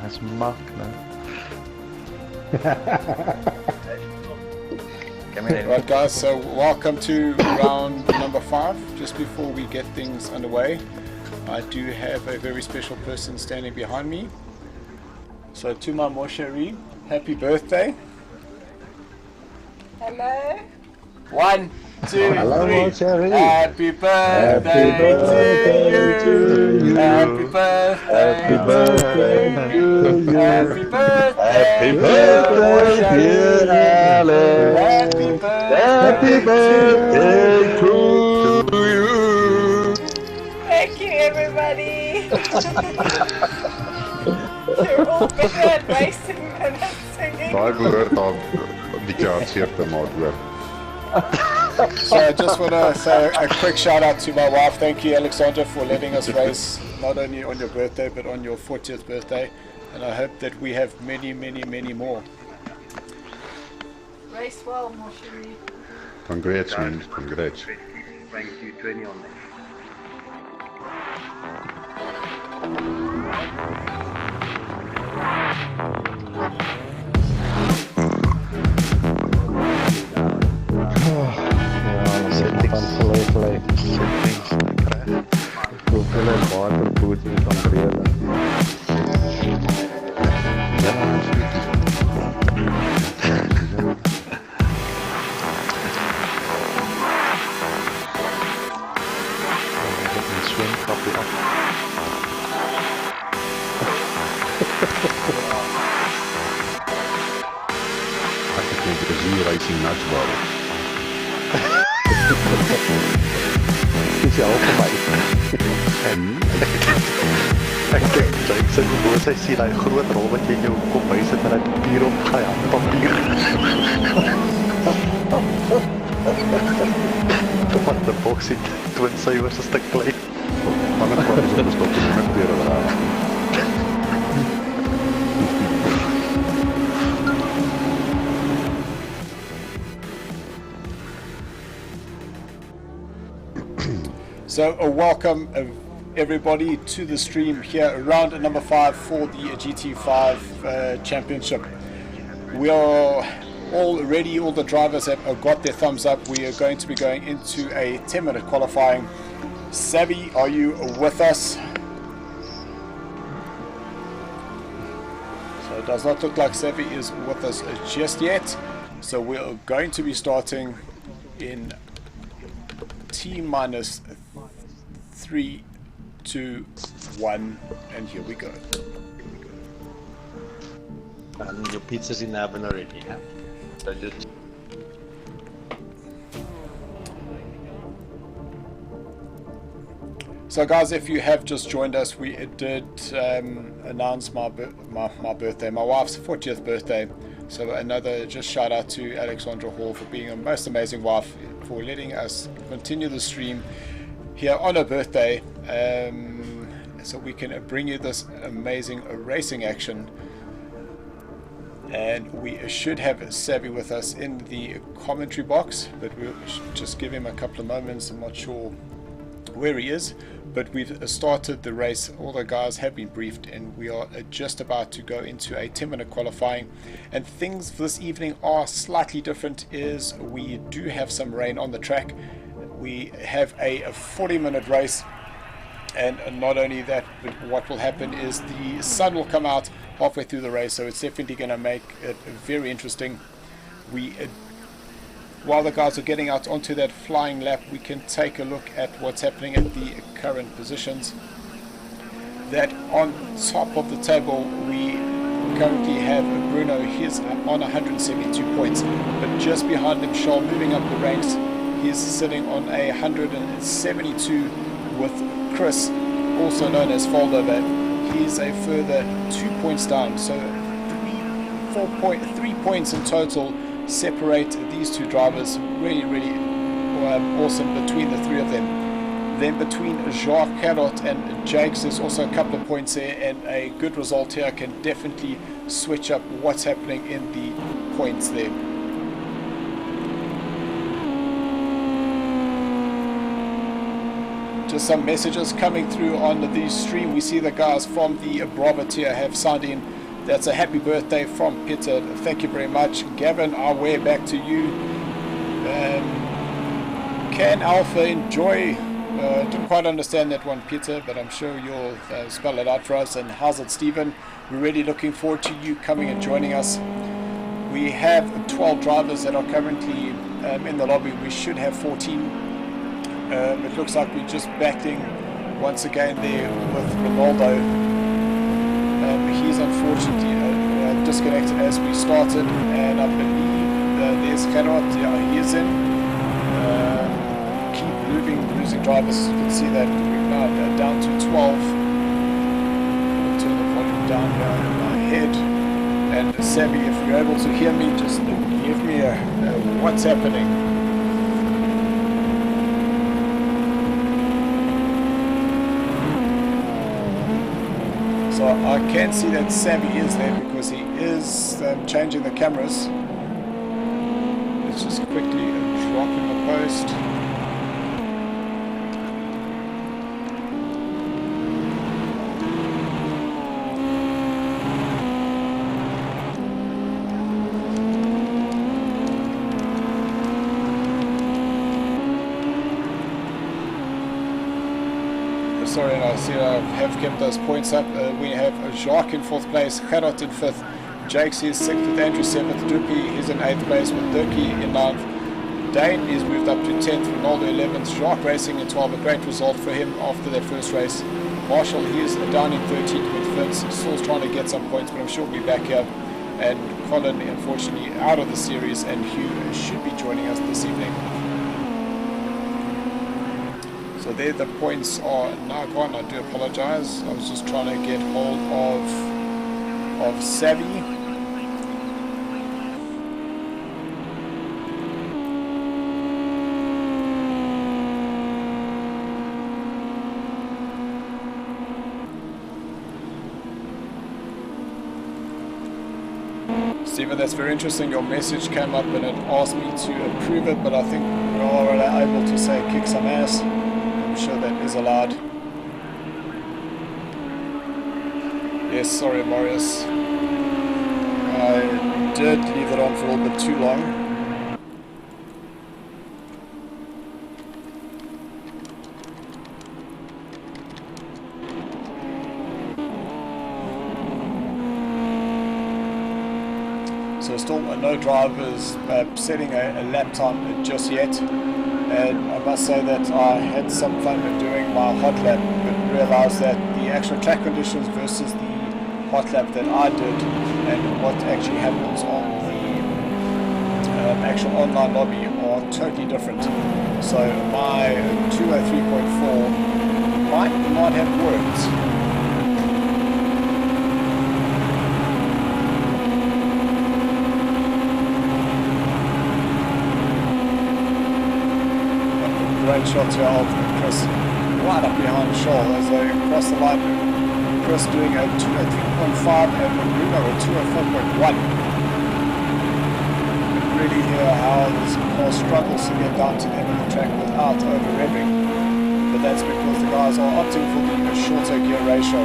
Hij is makkelijk. Right guys, so welcome to round number 5. Just before we get things underway, I do have a very special person standing behind me. So to my more chérie, happy birthday. Hello. 1, 2, Hello, 3. Cherry. Happy birthday, to you. Happy birthday, Happy birthday to you. Happy birthday, Happy birthday, dear Alex. Happy birthday, Happy birthday to you. Thank you, everybody. You're all better at racing than at singing. Daai behoort al 'n bietjie hartseer te maak hoor. So I just want to say a quick shout out to my wife. Thank you, Alexandra, for letting us race not only on your birthday but on your 40th birthday, and I hope that we have many more. Race well, mon chéri. Congrats man, congrats. Thank you, 20 on that. Van gelegen. Hoeveelheid waterboet van breden. Een zwemkapje af. Ek het net Brazil racing nuts bouw. Is jou voor mij. En Ek dink sy boos, hy sien die groot rol wat jy in jou kop by sit en hy papier op gaan, papier. Wat de box zit, twin cijfers een stuk klein. van het kwam is op de stop met weer raar. So welcome everybody to the stream here, round number 5 for the GT5 Championship. We are all ready, all the drivers have got their thumbs up. We are going to be going into a 10-minute qualifying. Savvy, are you with us? So it does not look like Savvy is with us just yet. So we're going to be starting in T-minus 3, 2, 1, and here we go. And your pizza's in the oven already, huh? So just... So guys, if you have just joined us, we did announce my birthday, my wife's 40th birthday. So another just shout out to Alexandra Hall for being a most amazing wife, for letting us continue the stream here on her birthday, so we can bring you this amazing racing action. And we should have Savvy with us in the commentary box, but we'll just give him a couple of moments. I'm not sure where he is, but we've started the race. All the guys have been briefed and we are just about to go into a 10-minute qualifying. And things this evening are slightly different, is we do have some rain on the track. We have a 40-minute race, and not only that, but what will happen is the sun will come out halfway through the race, so it's definitely going to make it very interesting. While the guys are getting out onto that flying lap, we can take a look at what's happening at the current positions. That on top of the table, we currently have Bruno. He's on 172 points, but just behind him, Charles moving up the ranks. He's sitting on 172 with Chris, also known as Foldover. He's a further 2 points down, so 3 points in total separate these two drivers. Really awesome between the three of them. Then between Jacques Carrot and Jakes, there's also a couple of points there, and a good result here can definitely switch up what's happening in the points there. Just some messages coming through on the stream. We see the guys from the Bravo tier have signed in. That's a happy birthday from Peter. Thank you very much. Gavin, our way back to you. Can Alpha enjoy? Didn't quite understand that one, Peter, but I'm sure you'll spell it out for us. And how's it, Stephen? We're really looking forward to you coming and joining us. We have 12 drivers that are currently in the lobby. We should have 14. It looks like we're just battling once again there with Ronaldo. He's unfortunately disconnected as we started, and I believe there's Gerard. Yeah, he is in. Keep losing drivers. You can see that we're now down to 12. We'll turn the volume down here in my head. And Sammy, if you're able to hear me, just give me a what's happening. So I can see that Sammy is there because he is changing the cameras. Let's just quickly drop in the post. Sorry, I see I have kept those points up. We have Jacques in 4th place, Gerard in 5th, Jakes is 6th with Andrew 7th, Dupi is in 8th place with Dirkie in 9th, Dane is moved up to 10th, Ronaldo 11th, Jacques racing in 12th, a great result for him after that first race. Marshall, he is down in 13th with Vince, still trying to get some points, but I'm sure he'll be back here. And Colin, unfortunately, out of the series, and Hugh should be joining us this evening. So there the points are now gone. I do apologize. I was just trying to get hold of Savvy. Stephen, that's very interesting. Your message came up and it asked me to approve it, but I think we are able to say kick some ass. I'm sure that is allowed. Yes, sorry Marius. I did leave it on for a little bit too long. So still no drivers setting a lap time just yet. And I must say that I had some fun doing my hot lap, but realized that the actual track conditions versus the hot lap that I did and what actually happens on the actual online lobby are totally different. So my 203.4 might not have worked. Great shot here of Chris right up behind Shaw as they cross the line. Chris doing a 203.5 and Bruno a 204.1. Really hear how this car struggles to get down to the end of the track without over-revving. But that's because the guys are opting for the shorter gear ratio.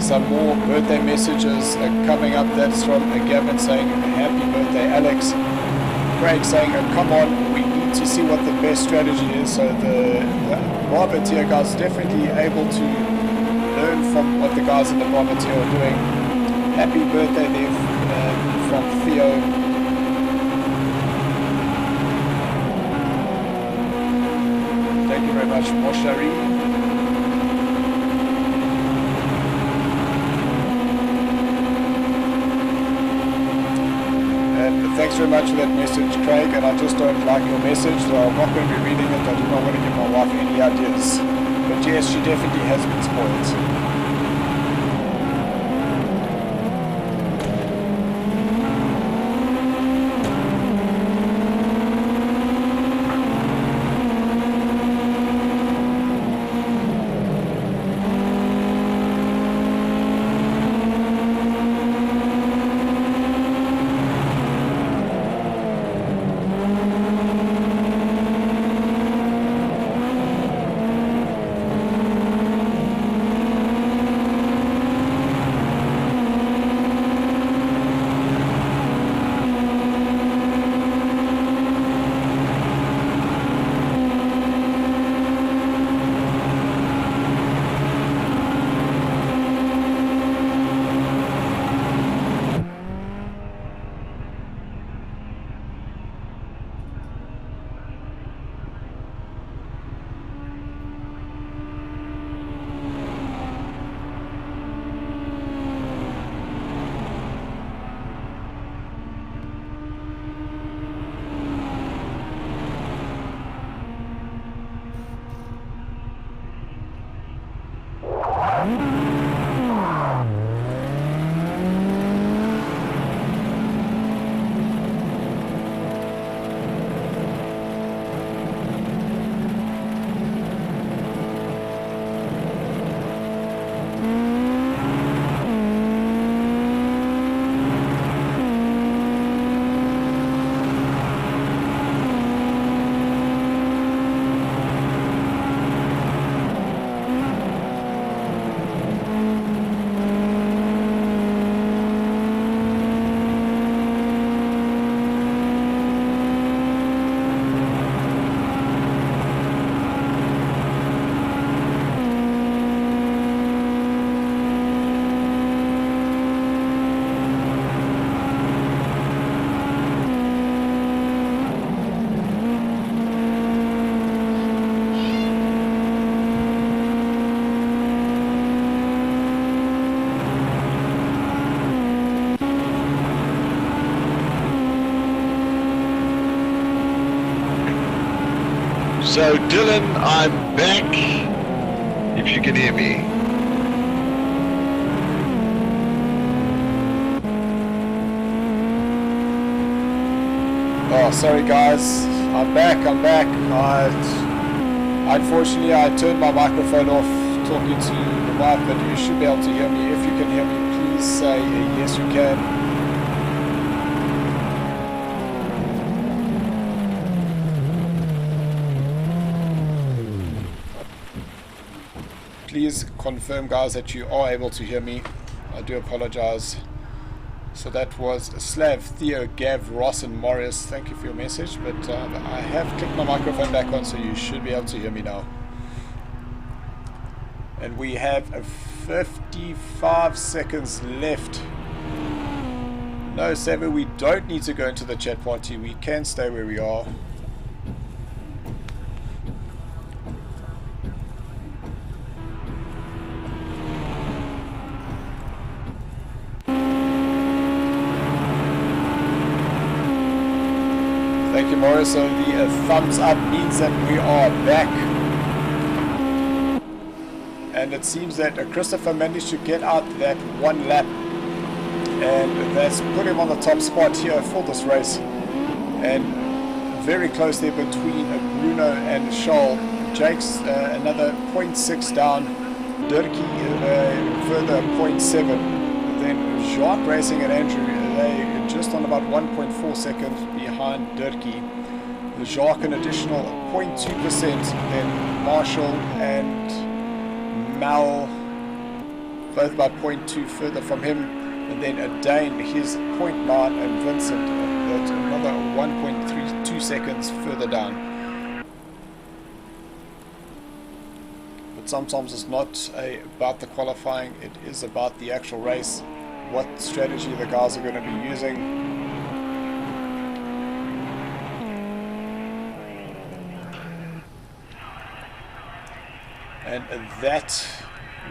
Some more birthday messages coming up. That's from Gavin saying happy birthday Alex. Craig saying come on, we need to see what the best strategy is. So the Bravo tier guys are definitely able to learn from what the guys in the Bravo tier are doing. Happy birthday there from Theo. Thank you very much Moshari. Thanks very much for that message, Craig, and I just don't like your message, so I'm not going to be reading it. I do not want to give my wife any ideas. But yes, she definitely has been spoiled. So Dylan, I'm back. If you can hear me. Oh, sorry guys, I'm back. Unfortunately, I turned my microphone off talking to the wife, but you should be able to hear me. If you can hear me, please say yes you can. Please confirm, guys, that you are able to hear me. I do apologize. So that was Slav, Theo, Gav, Ross and Morris. Thank you for your message, but I have clicked my microphone back on, so you should be able to hear me now. And we have 55 seconds left. No, Saber, we don't need to go into the chat party. We can stay where we are. Thank you, Morris. So the thumbs up means that we are back. And it seems that Christopher managed to get out that one lap. And that's put him on the top spot here for this race. And very close there between Bruno and Charles. Jake's another 0.6 down. Dirkie further 0.7. Then Jacques Racing and Andrew, they just on about 1.4 seconds behind Dirkie. Jacques an additional 0.2%. Then Marshall and Mal both by 0.2 further from him. And then Dane, his 0.9, and Vincent at another 1.32 seconds further down. But sometimes it's not about the qualifying, it is about the actual race, what strategy the guys are going to be using. And that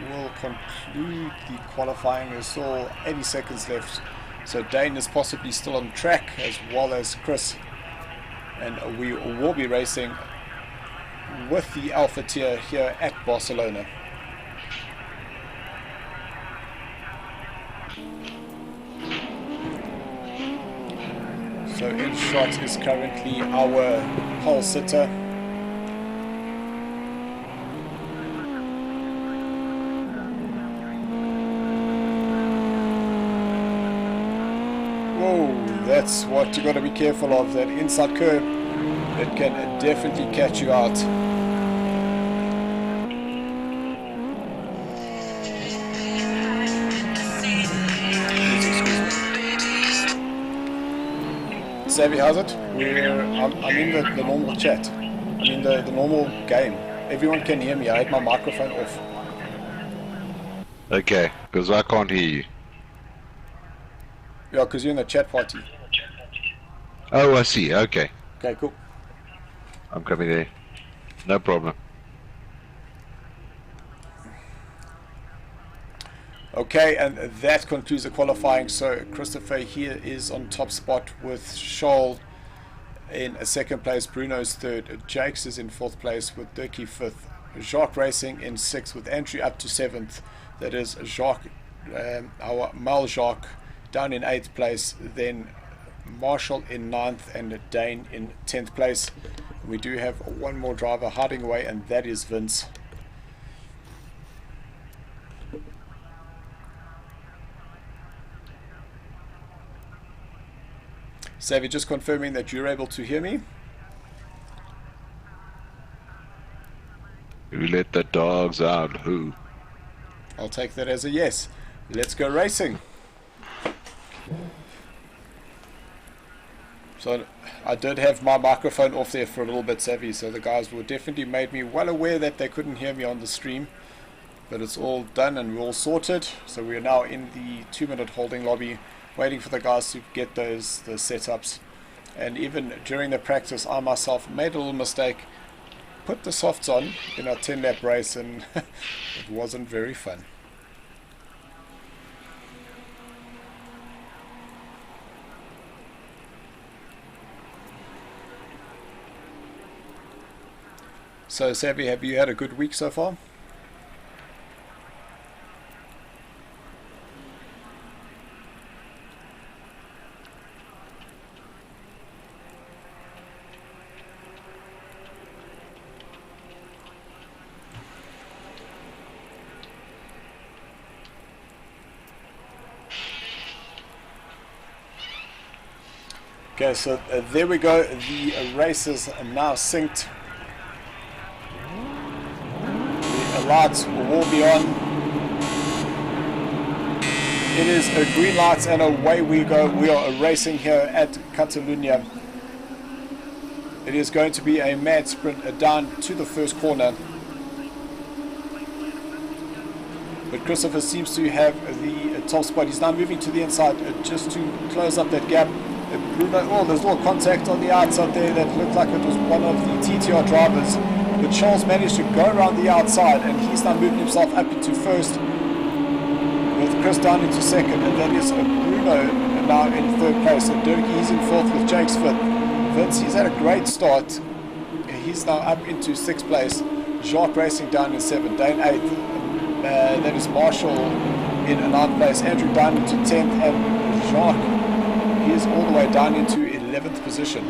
will conclude the qualifying. There's still 80 seconds left, so Dane is possibly still on track as well as Chris, and we will be racing with the Alpha Tier here at Barcelona. So in shot is currently our pole sitter. Whoa, that's what you got to be careful of, that inside curve. It can definitely catch you out. Savvy, how's it? I'm in the normal chat. I'm in the normal game. Everyone can hear me. I had my microphone off. Okay, because I can't hear you. Yeah, because you're in the chat party. Oh, I see. Okay. Okay, cool. I'm coming there. No problem. Okay, and that concludes the qualifying. So Christopher here is on top spot with Charles in second place, Bruno's third, Jakes is in fourth place with Dirkie fifth, Jacques Racing in sixth with Andrew up to seventh. That is Jacques, our Mal Jacques down in eighth place, then Marshall in ninth and Dane in 10th place. We do have one more driver hiding away, and that is Vince. Savvy, just confirming that you're able to hear me. You let the dogs out, who? I'll take that as a yes. Let's go racing. So I did have my microphone off there for a little bit, Savvy, so the guys were definitely made me well aware that they couldn't hear me on the stream. But it's all done and we're all sorted. So we are now in the 2-minute holding lobby, waiting for the guys to get the setups. And even during the practice, I myself made a little mistake, put the softs on in our 10-lap race, and it wasn't very fun. So Savvy, have you had a good week so far? Okay, so there we go. The race is now synced. The lights will be on. It is a green light and away we go. We are racing here at Catalunya. It is going to be a mad sprint down to the first corner. But Christopher seems to have the top spot. He's now moving to the inside just to close up that gap. Bruno, oh, there's a little contact on the outside there that looked like it was one of the TTR drivers. But Charles managed to go around the outside and he's now moving himself up into first with Chris down into second, and that is Bruno now in third place. And Dirkie, he's in fourth with Jake's fifth. Vince, he's had a great start. He's now up into sixth place. Jacques Racing down in seventh. Dane eighth. That is Marshall in ninth place. Andrew down into 10th, and Jacques, he is all the way down into 11th position.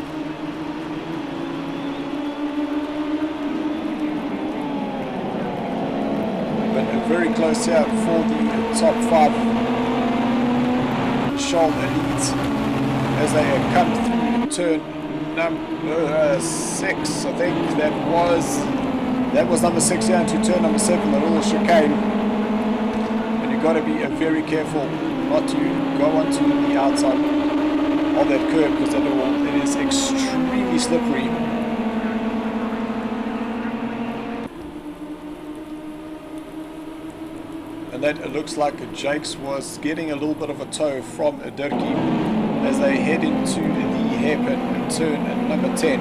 But very close here for the top five. Charles leads as they come through turn number 6. I think that was number 6 here into turn number 7, the little chicane. And you've got to be very careful not to go onto the outside of that curve, because it is extremely slippery. And that looks like Jakes was getting a little bit of a tow from Dirkie as they head into the hairpin turn number 10.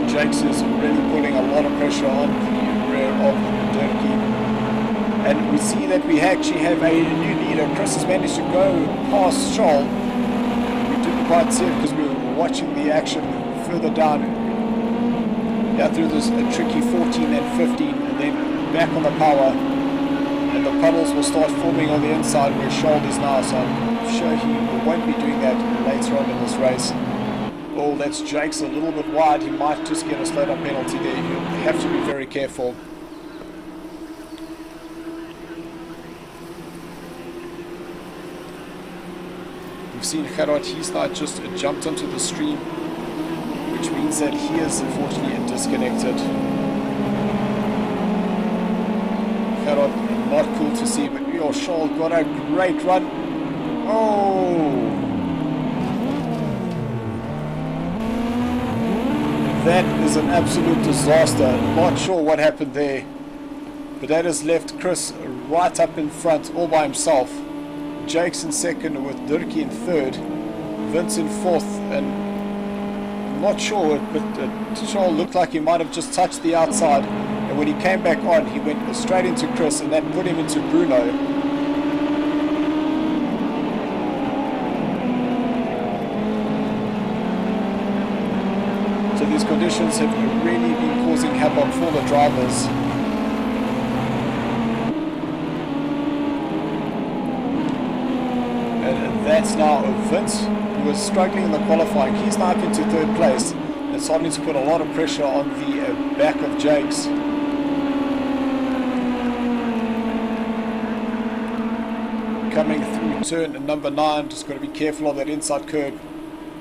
Jakes is really putting a lot of pressure on the rear of Dirkie. And we see that we actually have a new leader. Chris has managed to go past Charles. We didn't quite see it because we were watching the action further down. Yeah, through this tricky 14 and 15, and then back on the power. And the puddles will start forming on the inside where Charles is now. So I'm sure he won't be doing that later on in this race. Oh, that's Jake's a little bit wide. He might just get a slowed up penalty there. You'll have to be very careful. We've seen Gerard, he's now just jumped onto the stream, which means that he is unfortunately disconnected. Gerard, not cool to see, but your Charles got a great run. Oh! That is an absolute disaster. Not sure what happened there, but that has left Chris right up in front all by himself. Jake's in second with Dirkie in third, Vince in fourth, and I'm not sure, but Charles looked like he might have just touched the outside, and when he came back on he went straight into Chris, and that put him into Bruno. So these conditions have really been causing havoc for the drivers. That's now Vince, who was struggling in the qualifying. He's now up into third place and starting to put a lot of pressure on the back of Jake's. Coming through turn number 9, just got to be careful of that inside curve.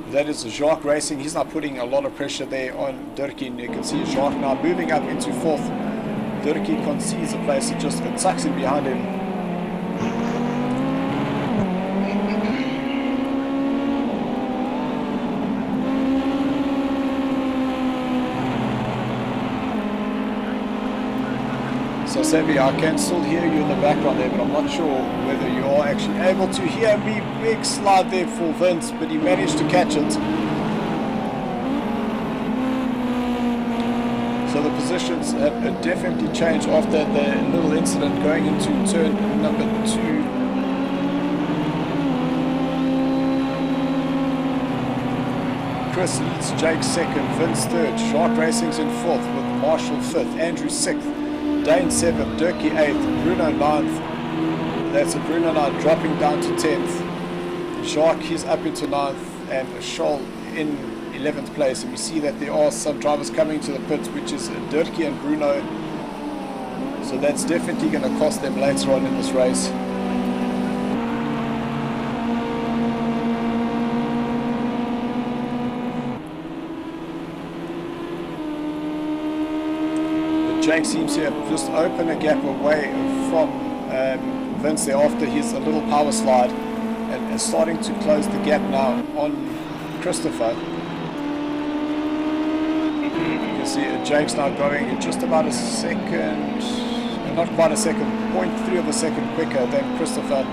That is Jacques Racing. He's now putting a lot of pressure there on Dirkie, and you can see Jacques now moving up into fourth. Dirkie concedes a place and just tucks in behind him. So Savvy, I can still hear you in the background there, but I'm not sure whether you are actually able to hear me. Big slide there for Vince, but he managed to catch it. So the positions have definitely changed after the little incident going into turn number 2. Chris leads, Jake second, Vince third, Shark Racing's in fourth with Marshall fifth, Andrew sixth, Dane seventh, Durkee eighth, Bruno ninth. That's a Bruno now dropping down to 10th. Shark, he's up into 9th, and Scholl in 11th place. And we see that there are some drivers coming to the pits, which is Durkee and Bruno. So that's definitely going to cost them later on in this race. But Jake seems to have just opened a gap away from Vince there after his little power slide, and starting to close the gap now on Christopher. You can see Jake's now going just about a second, not quite a second, 0.3 of a second quicker than Christopher.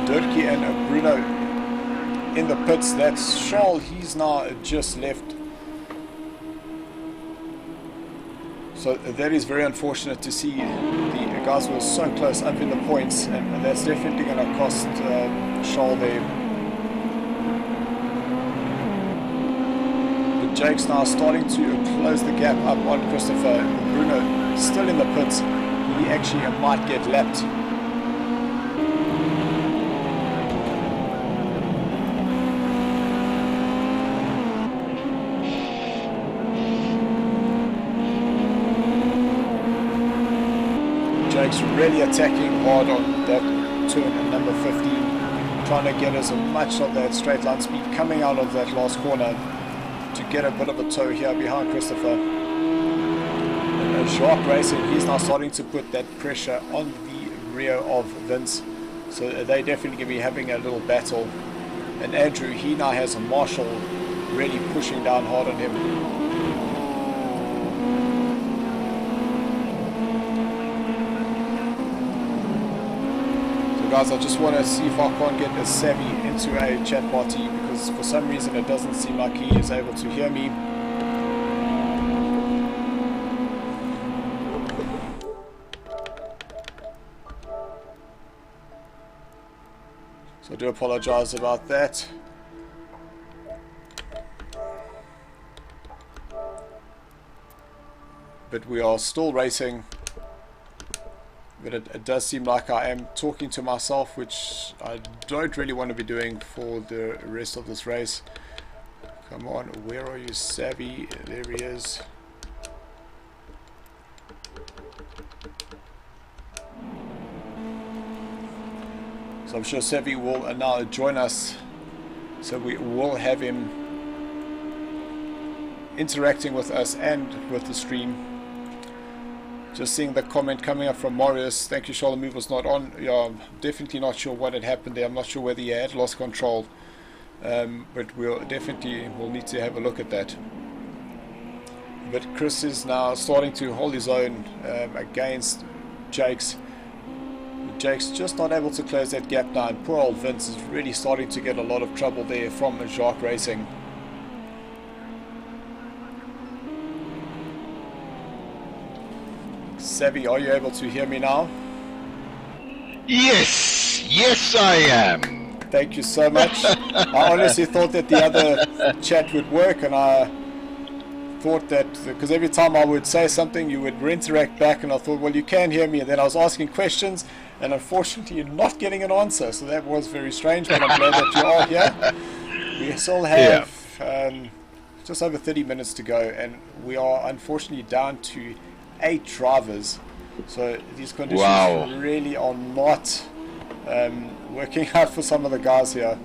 Durkee and Bruno in the pits. That's Scholl, he's now just left. So that is very unfortunate to see. The guys were so close up in the points, and that's definitely going to cost Scholl there. But Jake's now starting to close the gap up on Christopher. Bruno still in the pits. He actually might get lapped. Jake's really attacking hard on that turn at number 15, trying to get as much of that straight line speed coming out of that last corner to get a bit of a tow here behind Christopher. And Shark Racing, he's now starting to put that pressure on the rear of Vince, so they definitely going to be having a little battle. And Andrew, he now has a Marshall really pushing down hard on him. Guys, I just want to see if I can't get a Savvy into a chat party, because for some reason it doesn't seem like he is able to hear me. So I do apologize about that. But we are still racing. But it does seem like I am talking to myself, which I don't really want to be doing for the rest of this race. Come on, where are you, Savvy? There he is. So I'm sure Savvy will now join us. So we will have him interacting with us and with the stream. Just seeing the comment coming up from Marius. Thank you, Charlotte. Move was not on. Yeah, I'm definitely not sure what had happened there. I'm not sure whether he had lost control. But we'll definitely need to have a look at that. But Chris is now starting to hold his own against Jake's. Jake's just not able to close that gap now. And poor old Vince is really starting to get a lot of trouble there from Shark Racing. Savvy, are you able to hear me now? Yes, I am. Thank you so much. I honestly thought that the other chat would work, and I thought that because every time I would say something, you would interact back, and I thought, well, you can hear me. And then I was asking questions, and unfortunately, you're not getting an answer. So that was very strange, but I'm glad that you are here. We still have just over 30 minutes to go, and we are unfortunately down to 8 drivers, so these conditions really are not working out for some of the guys here.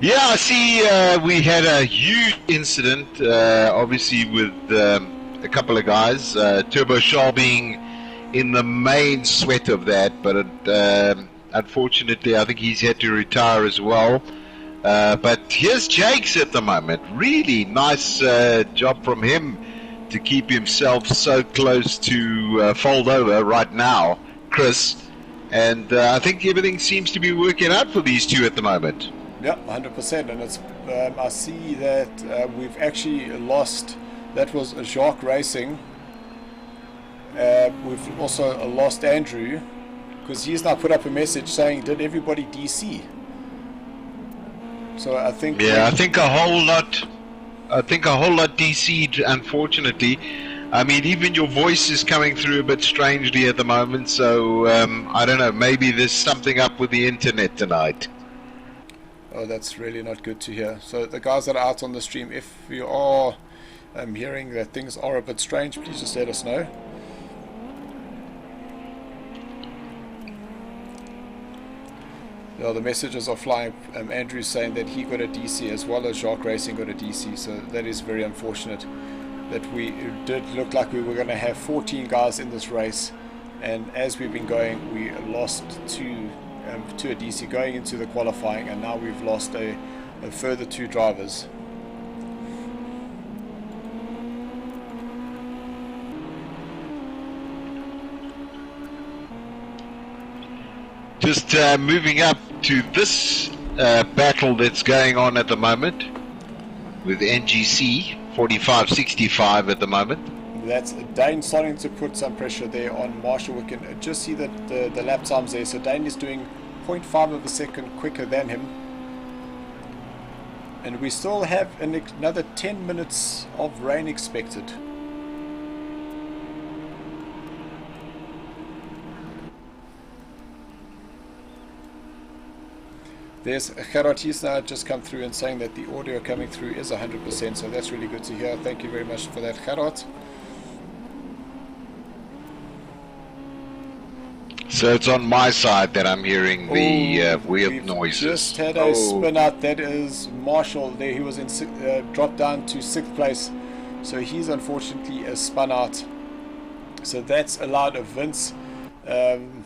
Yeah, I see we had a huge incident, obviously with a couple of guys, Turbo Shaw being in the main sweat of that, but unfortunately I think he's had to retire as well. But here's Jake's at the moment. Really nice job from him to keep himself so close to fold over right now, Chris. And I think everything seems to be working out for these two at the moment. Yeah, 100%. And it's I see that we've actually lost. That was Jacques Racing. We've also lost Andrew, because he's now put up a message saying, "Did everybody DC?" So I think I think a whole lot. I think a whole lot DC'd, unfortunately. I mean, even your voice is coming through a bit strangely at the moment. So I don't know. Maybe there's something up with the internet tonight. Oh, that's really not good to hear. So the guys that are out on the stream, if you are hearing that things are a bit strange, please just let us know. Yeah, the messages are flying. Andrew's saying that he got a DC as well as Jacques Racing got a DC, so that is very unfortunate. That we did look like we were going to have 14 guys in this race, and as we've been going, we lost to a DC going into the qualifying, and now we've lost a further 2 drivers. Just moving up to this battle that's going on at the moment with NGC 4565 at the moment. That's Dane starting to put some pressure there on Marshall. We can just see that the lap times there. So Dane is doing 0.5 of a second quicker than him. And we still have another 10 minutes of rain expected. There's Gerard, he's now just come through and saying that the audio coming through is 100%, so that's really good to hear. Thank you very much for that, Gerard. So it's on my side that I'm hearing the weird noises. Just had a spin out. That is Marshall there. He was in dropped down to 6th place, so he's unfortunately spun out. So that's allowed a Vince, Dane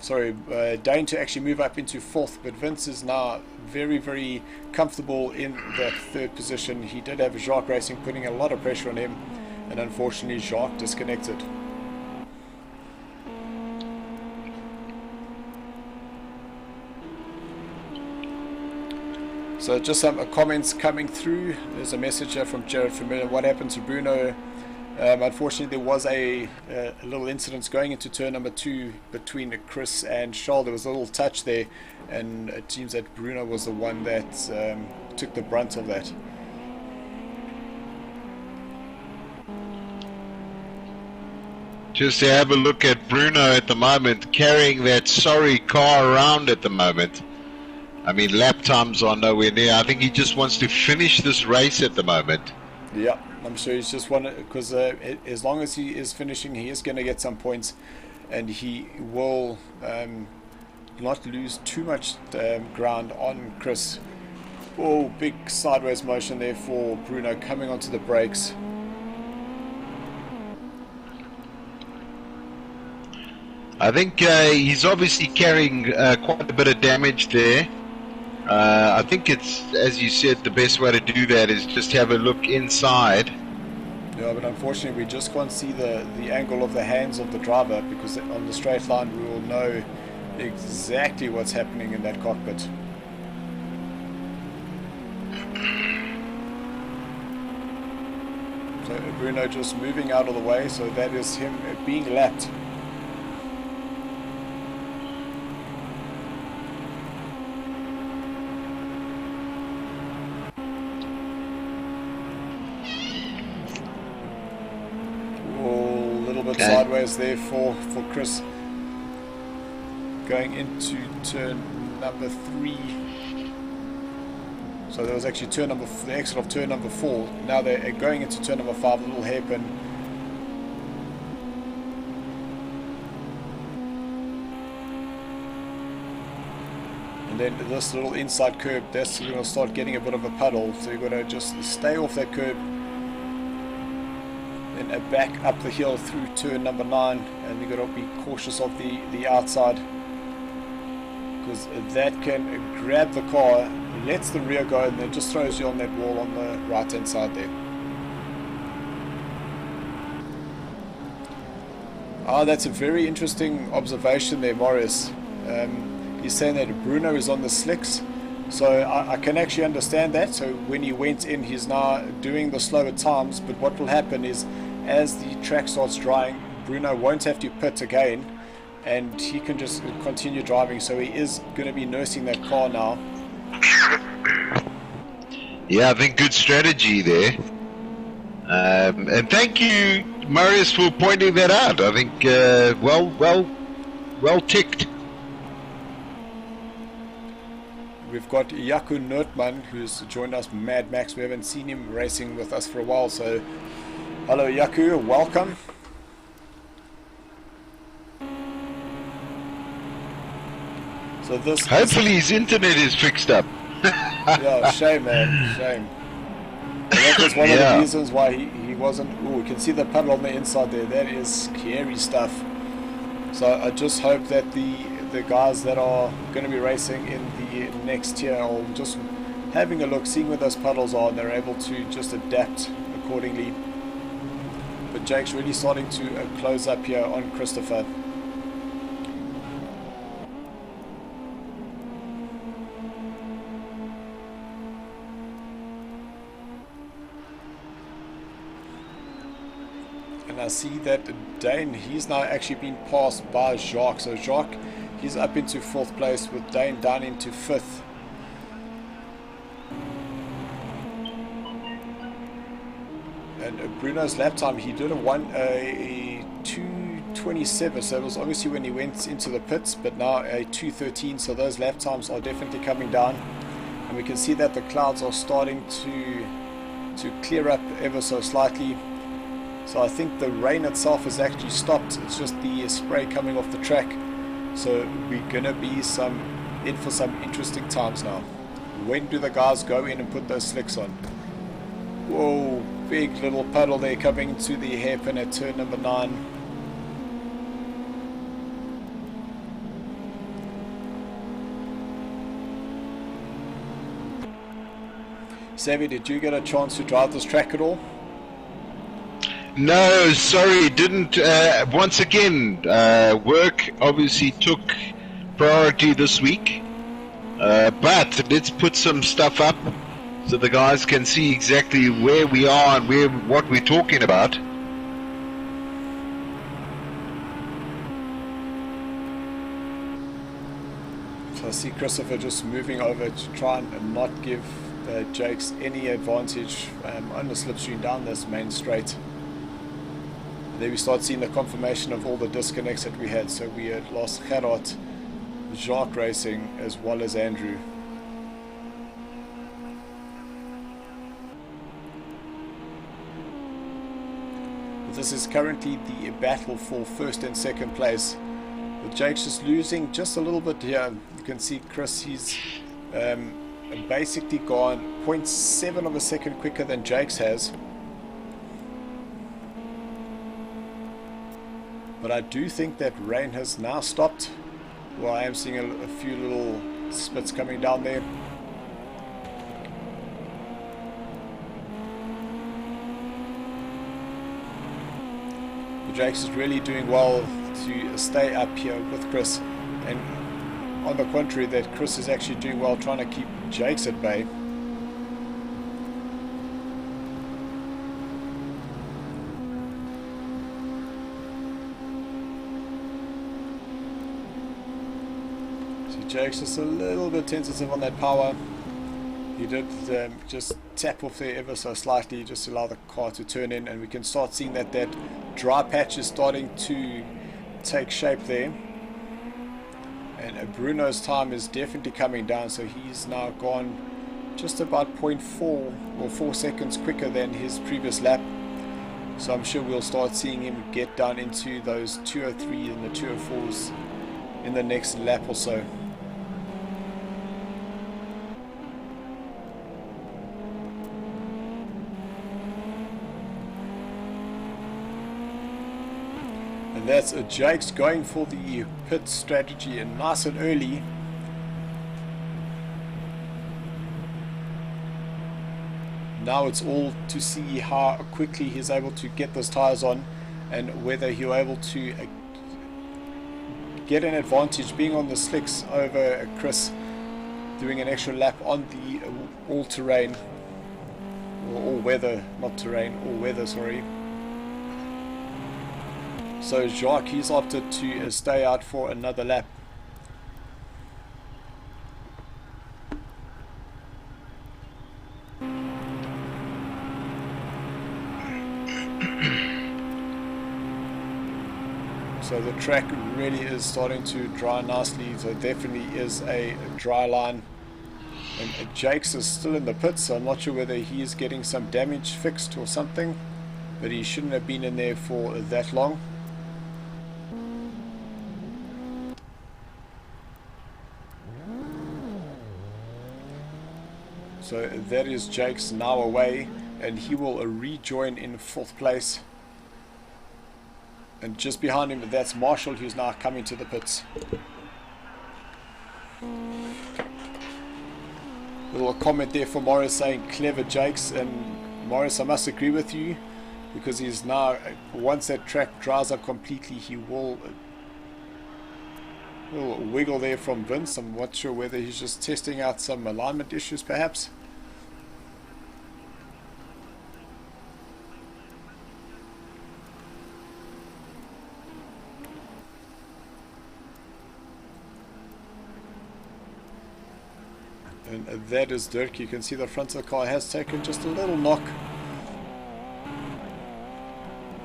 to actually move up into 4th, but Vince is now very, very comfortable in that 3rd position. He did have Jacques Racing putting a lot of pressure on him, and unfortunately Jacques disconnected. So just some comments coming through. There's a message here from Jared Familiar. What happened to Bruno? Unfortunately, there was a little incident going into turn number 2 between Chris and Charles. There was a little touch there, and it seems that Bruno was the one that took the brunt of that. Just to have a look at Bruno at the moment, carrying that sorry car around at the moment. I mean, lap times are nowhere near. I think he just wants to finish this race at the moment. Yeah, I'm sure he's just wanted, because as long as he is finishing, he is going to get some points, and he will not lose too much ground on Chris. Oh, big sideways motion there for Bruno coming onto the brakes. I think he's obviously carrying quite a bit of damage there. I think it's, as you said, the best way to do that is just have a look inside. Yeah, but unfortunately we just can't see the angle of the hands of the driver, because on the straight line we will know exactly what's happening in that cockpit. So Bruno just moving out of the way, so that is him being lapped. Sideways there for Chris going into turn number 3. So there was actually the exit of turn number 4. Now they're going into turn number 5, a little hairpin. And then this little inside curb, that's going to start getting a bit of a puddle, so you've got to just stay off that curb. Then back up the hill through turn number 9, and you've got to be cautious of the outside, because that can grab the car, lets the rear go, and then just throws you on that wall on the right hand side there. That's a very interesting observation there, Morris. He's saying that Bruno is on the slicks, so I can actually understand that. So when he went in, he's now doing the slower times, but what will happen is as the track starts drying, Bruno won't have to pit again and he can just continue driving. So he is going to be nursing that car now. Yeah, I think good strategy there. And thank you, Marius, for pointing that out. I think well ticked. We've got Jaco Nurtman, who's joined us, Mad Max. We haven't seen him racing with us for a while, so hello Jaco, welcome. So this Hopefully his internet is fixed up. yeah, shame man, shame. And that was one of the reasons why he wasn't. Oh, you can see the puddle on the inside there. That is scary stuff. So I just hope that the guys that are going to be racing in the next tier are just having a look, seeing where those puddles are, and they're able to just adapt accordingly. But Jake's really starting to close up here on Christopher. And I see that Dane, he's now actually been passed by Jacques. So Jacques, he's up into 4th place with Dane down into 5th. And Bruno's lap time, he did a 2:27, so it was obviously when he went into the pits, but now a 2:13, so those lap times are definitely coming down. And we can see that the clouds are starting to clear up ever so slightly. So I think the rain itself has actually stopped. It's just the spray coming off the track. So we're going to be in for some interesting times now. When do the guys go in and put those slicks on? Whoa, big little puddle there coming into the hairpin at turn number 9. Savvy, did you get a chance to drive this track at all? No, sorry, didn't. Once again, work obviously took priority this week. But let's put some stuff up so the guys can see exactly where we are and what we're talking about. So I see Christopher just moving over to try and not give Jakes any advantage on the slipstream down this main straight. There we start seeing the confirmation of all the disconnects that we had. So we had lost Gerard, Jacques Racing, as well as Andrew. This is currently the battle for 1st and 2nd place. With Jakes just losing just a little bit here. You can see Chris, he's basically gone 0.7 of a second quicker than Jakes has. But I do think that rain has now stopped. Well, I am seeing a few little spits coming down there. But Jakes is really doing well to stay up here with Chris. And on the contrary, that Chris is actually doing well trying to keep Jakes at bay. Jake's just a little bit tentative on that power. He did just tap off there ever so slightly just to allow the car to turn in, and we can start seeing that dry patch is starting to take shape there. And Bruno's time is definitely coming down, so he's now gone just about 0.4 or 4 seconds quicker than his previous lap. So I'm sure we'll start seeing him get down into those 203 and the 204s in the next lap or so. And that's Jakes going for the pit strategy and nice and early. Now it's all to see how quickly he's able to get those tires on and whether he'll able to get an advantage being on the slicks over Chris, doing an extra lap on the all-terrain, or all-weather, not terrain, all-weather, sorry. So Jacques, he's opted to stay out for another lap. So the track really is starting to dry nicely. So definitely is a dry line. And Jakes is still in the pits, so I'm not sure whether he is getting some damage fixed or something, but he shouldn't have been in there for that long. So that is Jakes now away, and he will rejoin in 4th place. And just behind him, that's Marshall, who's now coming to the pits. Little comment there for Morris saying clever Jakes, and Morris, I must agree with you, because he's now, once that track dries up completely, he will wiggle there from Vince. I'm not sure whether he's just testing out some alignment issues perhaps. And that is Dirk. You can see the front of the car has taken just a little knock.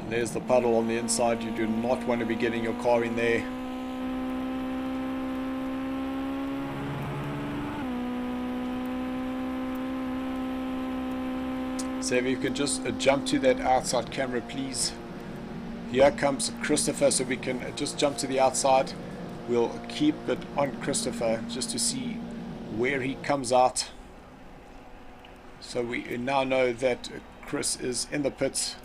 And there's the puddle on the inside. You do not want to be getting your car in there. So if you can just jump to that outside camera, please. Here comes Christopher, so we can just jump to the outside. We'll keep it on Christopher just to see where he comes out. So we now know that Chris is in the pits.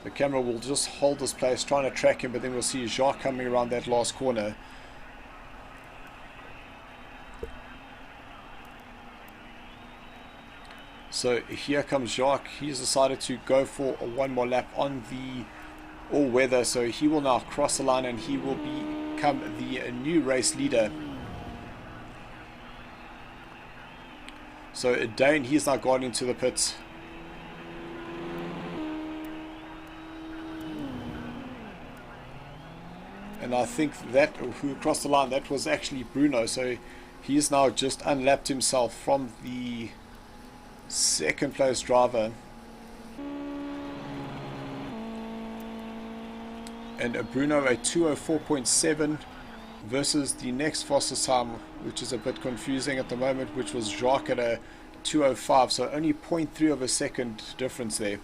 The camera will just hold this place, trying to track him, but then we'll see Jacques coming around that last corner. So here comes Jacques. He's decided to go for one more lap on the all-weather, so he will now cross the line and he will become the new race leader. So Dane, he's now gone into the pits. And I think that who crossed the line, that was actually Bruno. So he's now just unlapped himself from the 2nd place driver. And Bruno a 204.7 versus the next fastest time, which is a bit confusing at the moment, which was Jacques at a 205, so only 0.3 of a second difference there.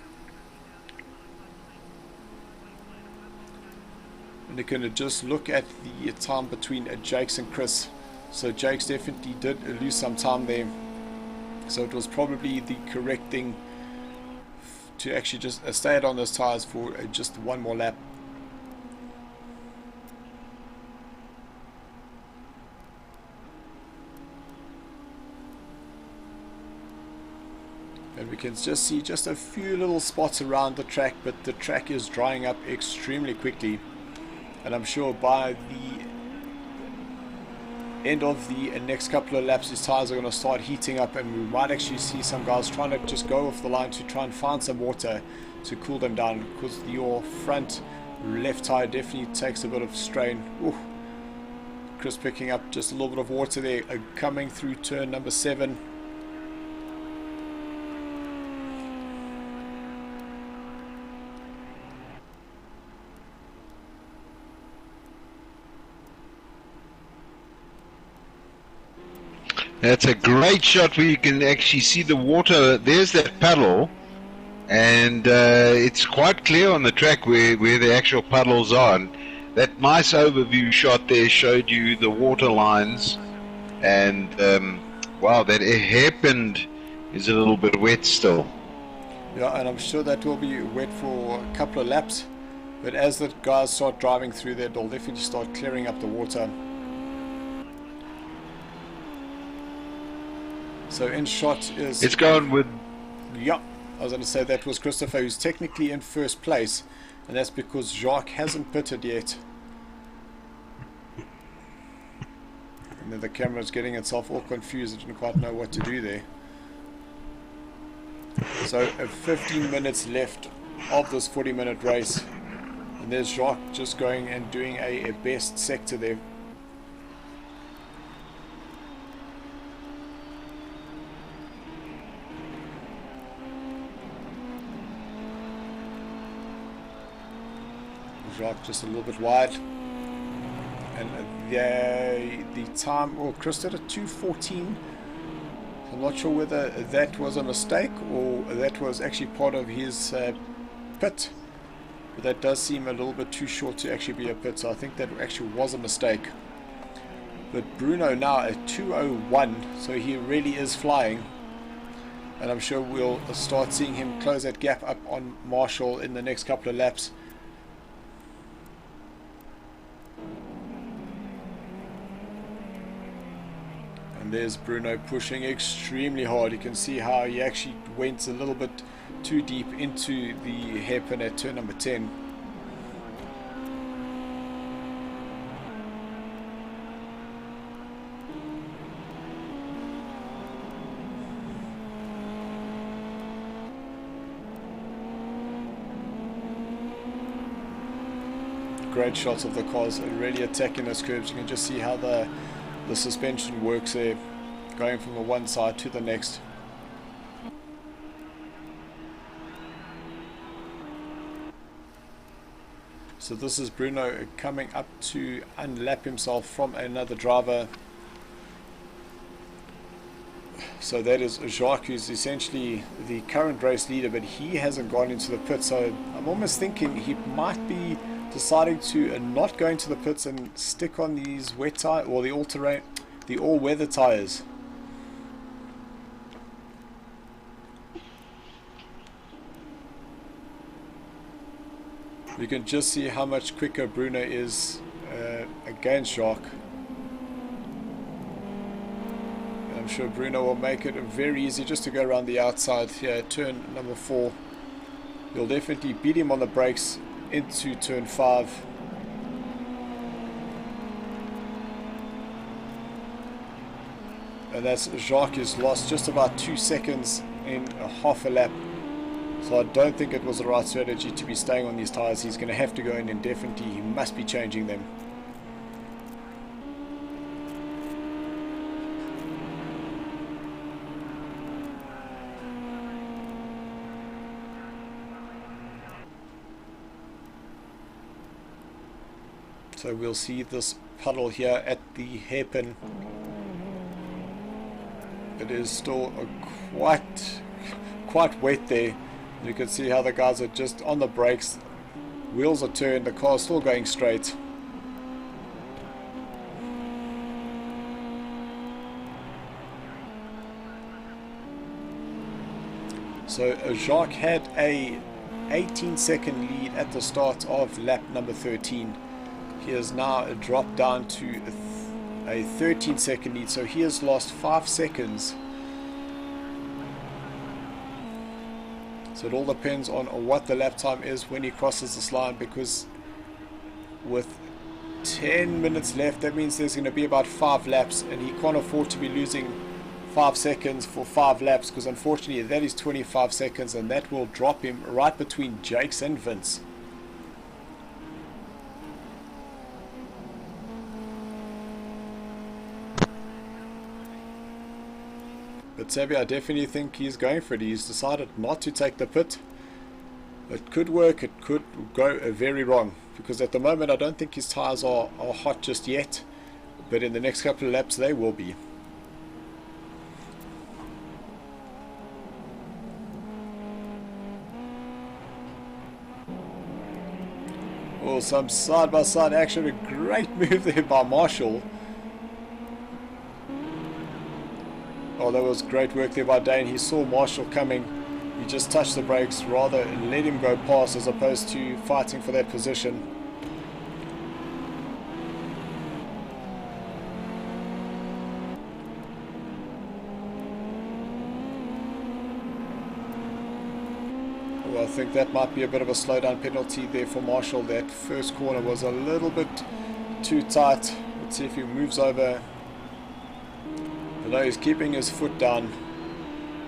And you can just look at the time between Jakes and Chris. So Jakes definitely did lose some time there, so it was probably the correct thing to actually just stay on those tires for just one more lap. And we can just see just a few little spots around the track, but the track is drying up extremely quickly. And I'm sure by the end of the next couple of laps, these tires are going to start heating up, and we might actually see some guys trying to just go off the line to try and find some water to cool them down, because your front left tire definitely takes a bit of strain. Ooh. Chris picking up just a little bit of water there, coming through turn number 7. That's a great shot where you can actually see the water. There's that puddle, and it's quite clear on the track where the actual puddles are. And that nice overview shot there showed you the water lines, and wow, that hairpin is a little bit wet still. Yeah, and I'm sure that will be wet for a couple of laps, but as the guys start driving through there, they'll definitely start clearing up the water. So in shot is... It's going with... Yeah, I was going to say that was Christopher, who's technically in 1st place, and that's because Jacques hasn't pitted yet. And then the camera's getting itself all confused. It didn't quite know what to do there. So 15 minutes left of this 40-minute race. And there's Jacques just going and doing a best sector there. Jacques just a little bit wide. And the time, well, Chris did a 2:14. I'm not sure whether that was a mistake or that was actually part of his pit. But that does seem a little bit too short to actually be a pit, so I think that actually was a mistake. But Bruno now at 2:01, so he really is flying. And I'm sure we'll start seeing him close that gap up on Marshall in the next couple of laps. And there's Bruno pushing extremely hard. You can see how he actually went a little bit too deep into the hairpin at turn number 10. Great shots of the cars really attacking those curves. You can just see how the suspension works there, going from the one side to the next. So this is Bruno coming up to unlap himself from another driver. So that is Jacques, who's essentially the current race leader, but he hasn't gone into the pit. So I'm almost thinking he might be deciding to not go into the pits and stick on these wet tires, or the all-terrain, the all-weather tires. You can just see how much quicker Bruno is against Jacques. And I'm sure Bruno will make it very easy just to go around the outside here, turn number 4. He'll definitely beat him on the brakes into turn 5. And that's Jacques has lost just about 2 seconds in a half a lap. So I don't think it was the right strategy to be staying on these tires. He's going to have to go in indefinitely. He must be changing them. So we'll see this puddle here at the hairpin. It is still quite wet there. You can see how the guys are just on the brakes. Wheels are turned, the car's still going straight. So Jacques had a 18-second lead at the start of lap number 13. He has now dropped down to a 13-second lead, so he has lost 5 seconds. So it all depends on what the lap time is when he crosses this line, because with 10 minutes left, that means there's going to be about 5 laps, and he can't afford to be losing 5 seconds for 5 laps, because unfortunately that is 25 seconds, and that will drop him right between Jakes and Vince. But Sabi, I definitely think he's going for it. He's decided not to take the pit. It could work, it could go very wrong, because at the moment I don't think his tyres are hot just yet, but in the next couple of laps they will be. Oh, some side-by-side action. A great move there by Marshall. Oh, that was great work there by Dane. He saw Marshall coming. He just touched the brakes, rather let him go past as opposed to fighting for that position. Well, I think that might be a bit of a slowdown penalty there for Marshall. That first corner was a little bit too tight. Let's see if he moves over Although he's keeping his foot down.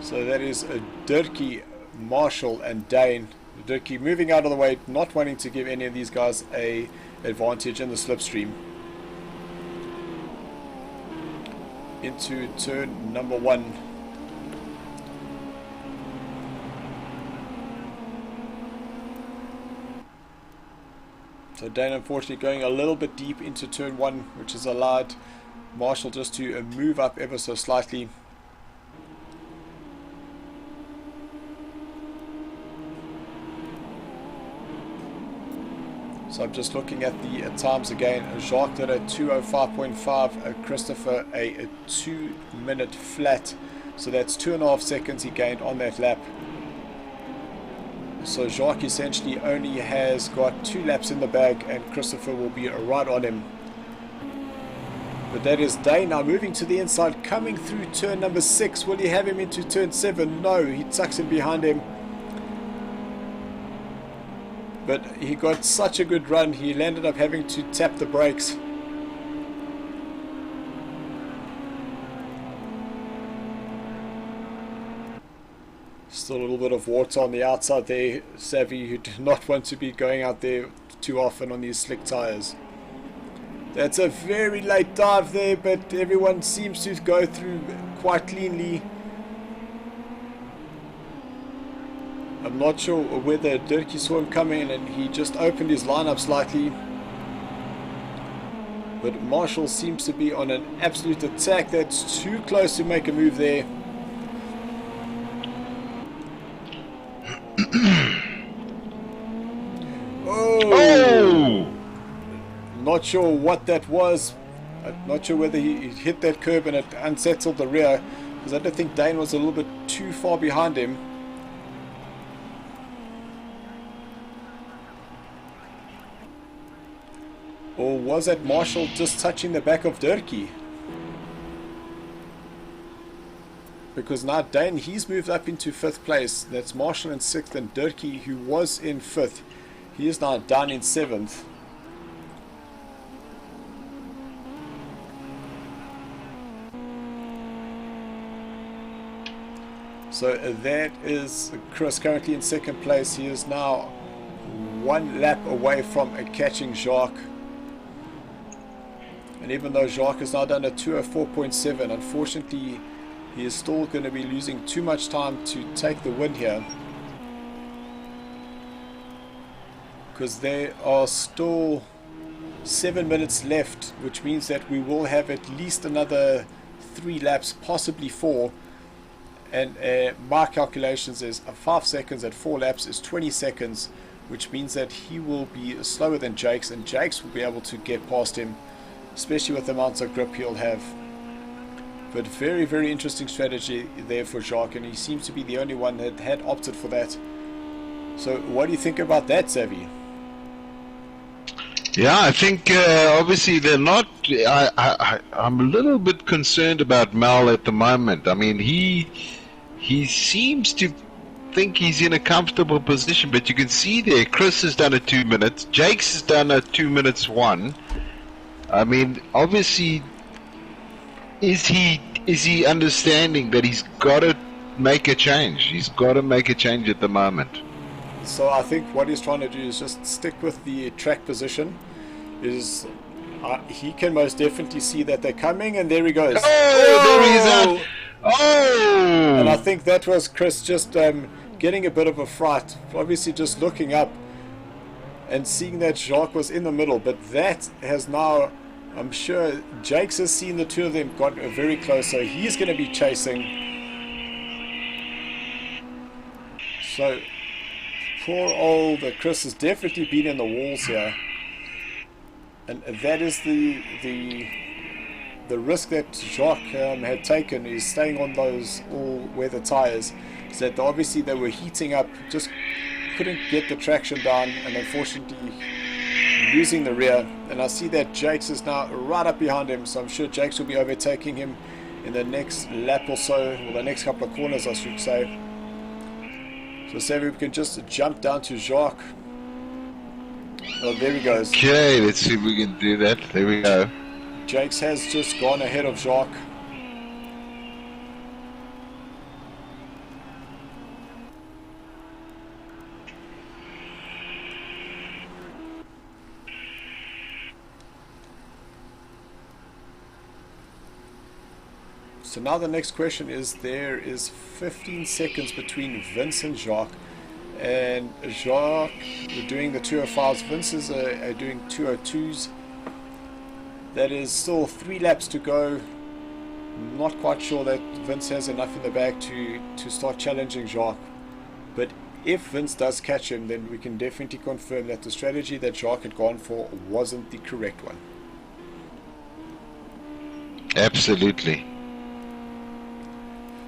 So that is a Dirkie, Marshall and Dane. Dirkie moving out of the way, not wanting to give any of these guys a advantage in the slipstream. Into turn number 1. So Dane unfortunately going a little bit deep into turn 1, which has allowed Marshall just to move up ever so slightly. So I'm just looking at the times again. Jacques did a 2:05.5, Christopher a 2-minute flat. So that's 2.5 seconds he gained on that lap. So Jacques essentially only has got 2 laps in the bag, and Christopher will be right on him. But that is Dane now moving to the inside, coming through turn number 6. Will he have him into turn 7? No, he tucks him behind him. But he got such a good run, he ended up having to tap the brakes. Still a little bit of water on the outside there, Savvy, who did not want to be going out there too often on these slick tires. That's a very late dive there, but everyone seems to go through quite cleanly. I'm not sure whether Dirkie saw him come in and he just opened his lineup slightly. But Marshall seems to be on an absolute attack. That's too close to make a move there. Oh! Not sure what that was. I'm not sure whether he hit that curb and it unsettled the rear, because I don't think Dane was a little bit too far behind him. Or was that Marshall just touching the back of Dirkie? Because now Dane, he's moved up into 5th place. That's Marshall in 6th, and Dirkie, who was in 5th, he is now down in 7th. So that is Chris currently in 2nd place. He is now 1 lap away from catching Jacques. And even though Jacques has now done a 2:04.7, unfortunately he is still going to be losing too much time to take the win here, because there are still 7 minutes left, which means that we will have at least another 3 laps, possibly 4. And my calculations is 5 seconds at 4 laps is 20 seconds, which means that he will be slower than Jakes, and Jakes will be able to get past him, especially with the amount of grip he'll have. But very, very interesting strategy there for Jacques, and he seems to be the only one that had opted for that. So what do you think about that, Savvy? Yeah, I think obviously they're not. I'm a little bit concerned about Mal at the moment. I mean, he seems to think he's in a comfortable position, but you can see there, Chris has done a 2 minutes, Jakes has done a 2 minutes 1. I mean, obviously, is he understanding that he's got to make a change? He's got to make a change at the moment. So I think what he's trying to do is just stick with the track position. He can most definitely see that they're coming, and there he goes. Oh, there he is out. Oh! And I think that was Chris just getting a bit of a fright, obviously just looking up and seeing that Jacques was in the middle. But that has now, I'm sure Jakes has seen the two of them got very close, so he's going to be chasing. So poor old Chris has definitely been in the walls here, and that is the risk that Jacques had taken, is staying on those all-weather tires. So that obviously they were heating up, just couldn't get the traction down, and unfortunately losing the rear. And I see that Jakes is now right up behind him, so I'm sure Jakes will be overtaking him in the next lap or so, or the next couple of corners I should say. So Savvy, we can just jump down to Jacques. Oh, there he goes. Okay, let's see if we can do that. There we go. Jakes has just gone ahead of Jacques. So now the next question is, there is 15 seconds between Vince and Jacques. And Jacques, we're doing the 205s. Vince is doing 202s. That is still 3 laps to go. Not quite sure that Vince has enough in the bag to start challenging Jacques. But if Vince does catch him, then we can definitely confirm that the strategy that Jacques had gone for wasn't the correct one. Absolutely.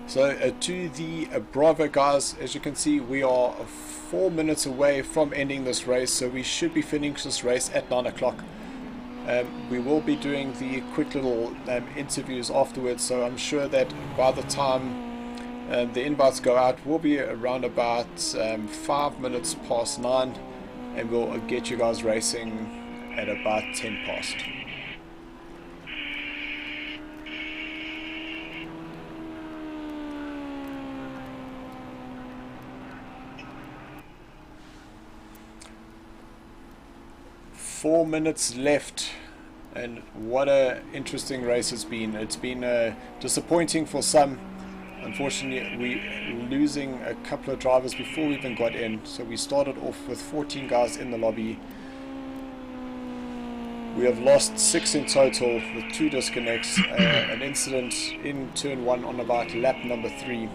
So to the Bravo guys, as you can see, we are 4 minutes away from ending this race, so we should be finishing this race at 9 o'clock. We will be doing the quick little interviews afterwards, so I'm sure that by the time the invites go out, we'll be around about 5 minutes past 9, and we'll get you guys racing at about 10 past. Four minutes left, and what a interesting race it's been. It's been disappointing for some. Unfortunately, we're losing a couple of drivers before we even got in. So we started off with 14 guys in the lobby. We have lost 6 in total with 2 disconnects, an incident in turn 1 on about lap number 3.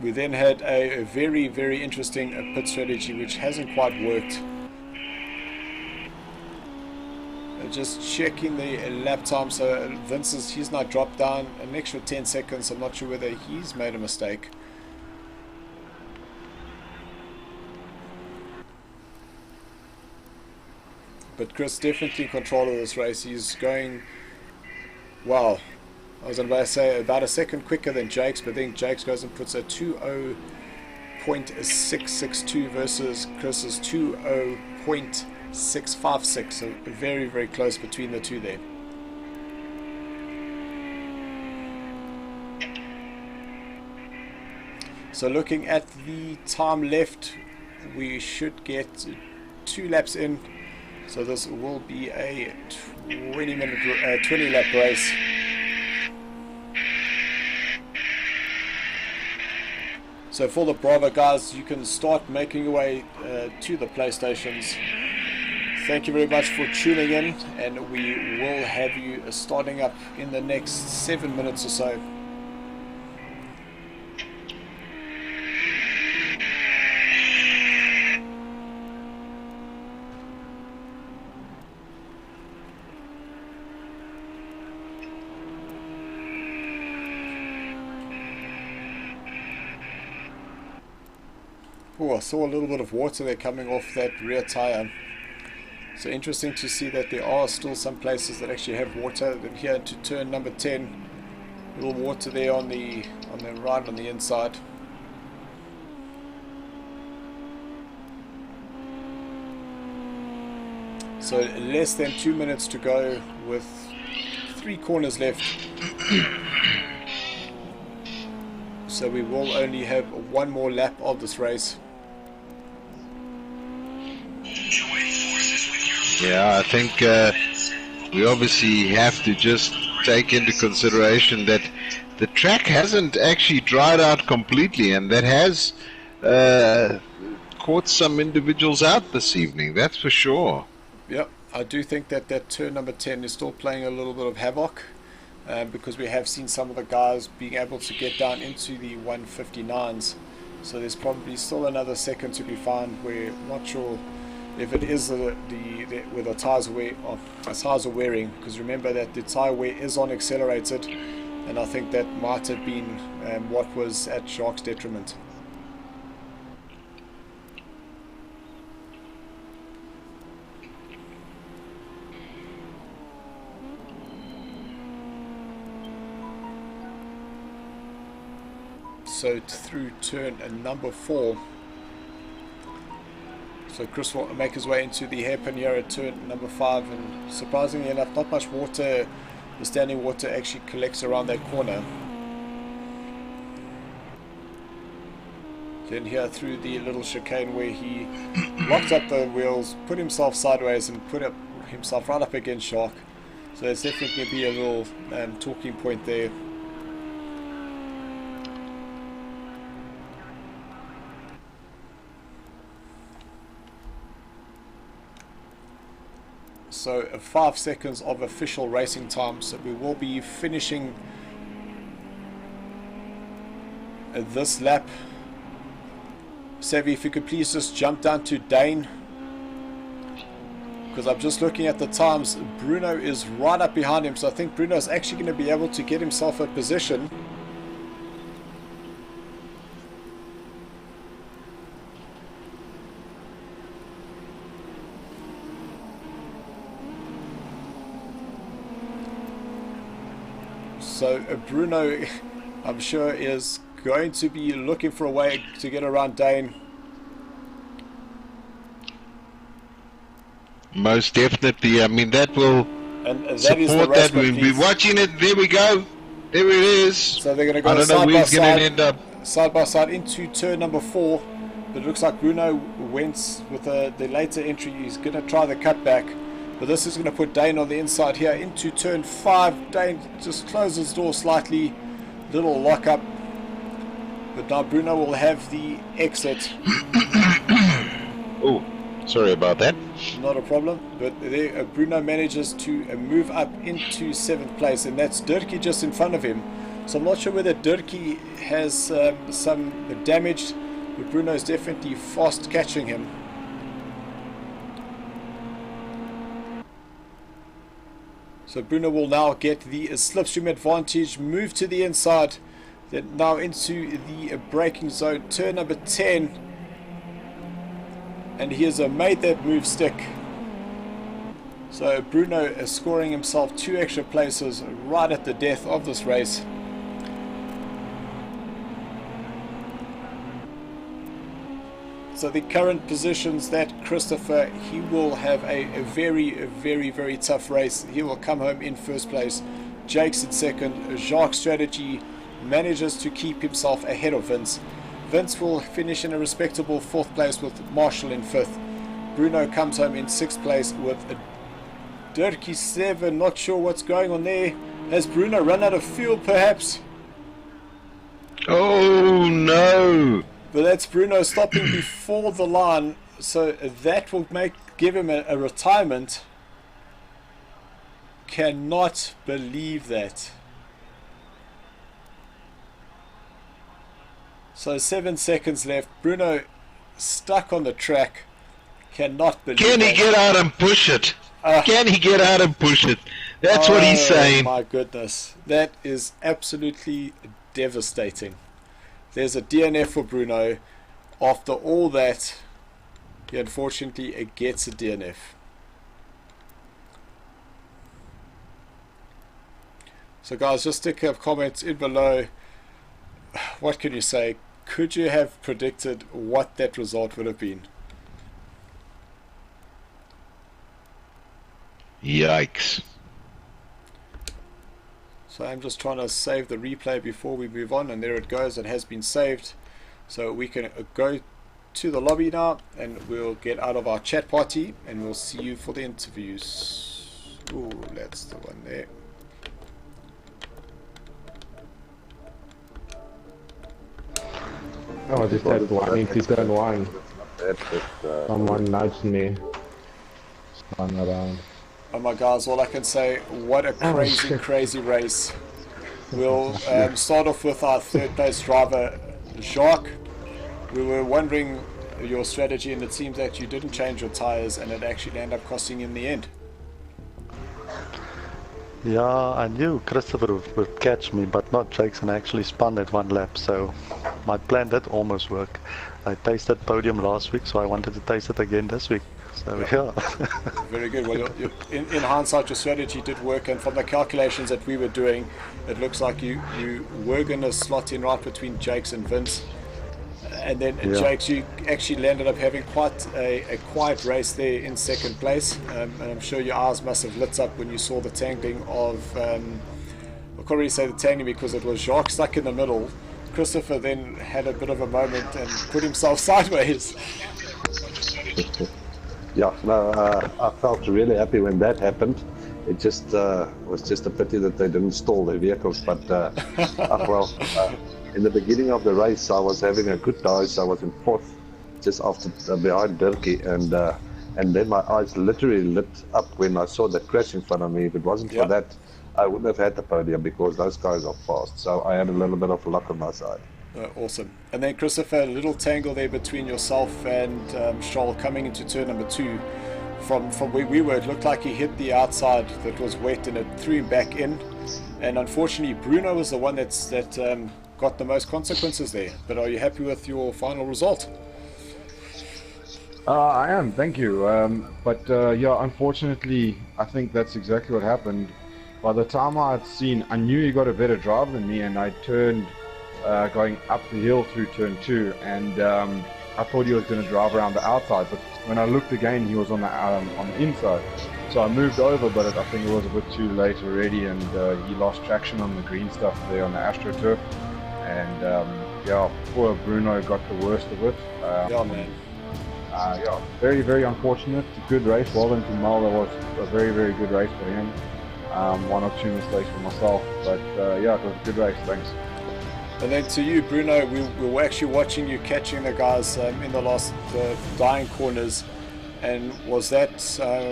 We then had a very, very interesting pit strategy which hasn't quite worked. Just checking the lap time, so Vince he's now dropped down an extra 10 seconds. I'm not sure whether he's made a mistake. But Chris definitely in control of this race. He's going, wow, I was about to say about a second quicker than Jake's, but then Jake's goes and puts a 20.662 versus Chris's 20.656. So very, very close between the two there. So looking at the time left, we should get 2 laps in. So this will be a 20 lap race. So for the Bravo guys, you can start making your way to the PlayStations. Thank you very much for tuning in, and we will have you starting up in the next 7 minutes or so. Oh, I saw a little bit of water there coming off that rear tire. So interesting to see that there are still some places that actually have water. Then here to turn number 10, a little water there on the right on the inside. So less than 2 minutes to go with 3 corners left. So we will only have 1 more lap of this race. Yeah, I think we obviously have to just take into consideration that the track hasn't actually dried out completely, and that has caught some individuals out this evening, that's for sure. Yep, I do think that that turn number 10 is still playing a little bit of havoc, because we have seen some of the guys being able to get down into the 159s. So there's probably still another second to be found. We're not sure if it is where the tires are wearing, because remember that the tire wear is on accelerated, and I think that might have been what was at Jacques' detriment. So through turn number 4. So Chris will make his way into the hairpin here at turn number 5, and surprisingly enough, not much water, the standing water actually collects around that corner. Then here through the little chicane where he locked up the wheels, put himself sideways and put himself right up against Jacques. So it's definitely going to be a little talking point there. So 5 seconds of official racing time, so we will be finishing this lap. Savvy, if you could please just jump down to Dane, because I'm just looking at the times. Bruno is right up behind him, so I think Bruno is actually going to be able to get himself a position. So Bruno, I'm sure, is going to be looking for a way to get around Dane. Most definitely. I mean, that will And that support is the race. that. We'll be watching it. There we go. There it is. So they're going to I go don't know side where by he's going side, to end up. side by side into turn number 4. But it looks like Bruno went with the later entry. He's going to try the cutback. But this is going to put Dane on the inside here into turn 5. Dane just closes the door slightly. Little lock up. But now Bruno will have the exit. Oh, sorry about that. Not a problem. But there, Bruno manages to move up into 7th place. And that's Dirkie just in front of him. So I'm not sure whether Dirkie has some damage. But Bruno is definitely fast catching him. So Bruno will now get the slipstream advantage, move to the inside, then now into the braking zone, turn number 10, and he has made that move stick. So Bruno is scoring himself 2 extra places right at the death of this race. So the current positions that Christopher, he will have a very tough race. He will come home in 1st place. Jake's in 2nd. Jacques' strategy manages to keep himself ahead of Vince. Vince will finish in a respectable 4th place with Marshall in 5th. Bruno comes home in 6th place with Dirkie 7. Not sure what's going on there. Has Bruno run out of fuel perhaps? Oh no! But that's Bruno stopping before the line, so that will give him a retirement. Cannot believe that. So 7 seconds left. Bruno stuck on the track. Cannot believe Can he that. get out and push it? Can he get out and push it? That's what he's saying. Oh my goodness. That is absolutely devastating. There's a DNF for Bruno. After all that, he unfortunately gets a DNF. So guys, just stick a comment in below. What can you say? Could you have predicted what that result would have been? Yikes. So I'm just trying to save the replay before we move on, and there it goes. It has been saved. So we can go to the lobby now, and we'll get out of our chat party, and we'll see you for the interviews. Ooh, that's the one there. Oh, this had one into turn 1. Someone nudged me. Spun around. Oh my guys, all I can say, what a crazy race. We'll start off with our 3rd place driver, Jacques. We were wondering your strategy, and it seems that you didn't change your tires, and it actually ended up costing in the end. Yeah, I knew Christopher would catch me, but not Jackson. I actually spun at 1 lap, so my plan did almost work. I tasted podium last week, so I wanted to taste it again this week. So yeah. Very good. Well, in hindsight, your strategy did work, and from the calculations that we were doing, it looks like you were going to slot in right between Jakes and Vince. And then Jakes, you actually landed up having quite a quiet race there in 2nd place. And I'm sure your eyes must have lit up when you saw the tangling of, I can't really say the tangling because it was Jacques stuck in the middle. Christopher then had a bit of a moment and put himself sideways. Yeah, no, I felt really happy when that happened. It just was just a pity that they didn't stall their vehicles. But in the beginning of the race, I was having a good dive. I was in fourth, just after behind Dirkie, and then my eyes literally lit up when I saw that crash in front of me. If it wasn't for Yeah. that, I wouldn't have had the podium because those guys are fast. So I had a little bit of luck on my side. Awesome. And then Christopher, a little tangle there between yourself and Scholl coming into turn number 2. From where we were, it looked like he hit the outside that was wet and it threw him back in. And unfortunately, Bruno was the one that got the most consequences there. But are you happy with your final result? I am, thank you. Yeah, unfortunately, I think that's exactly what happened. By the time I knew he got a better drive than me, and I turned going up the hill through turn 2, and I thought he was going to drive around the outside, but when I looked again, he was on the inside. So I moved over, but I think it was a bit too late already, and he lost traction on the green stuff there on the AstroTurf. And yeah, poor Bruno got the worst of it. Yeah, man. Yeah, very, very unfortunate. Good race. Well done to Mal. That was a very, very good race for him. 1 or 2 mistakes for myself, but yeah, it was a good race. Thanks. And then to you, Bruno, we were actually watching you catching the guys in the last dying corners, and was that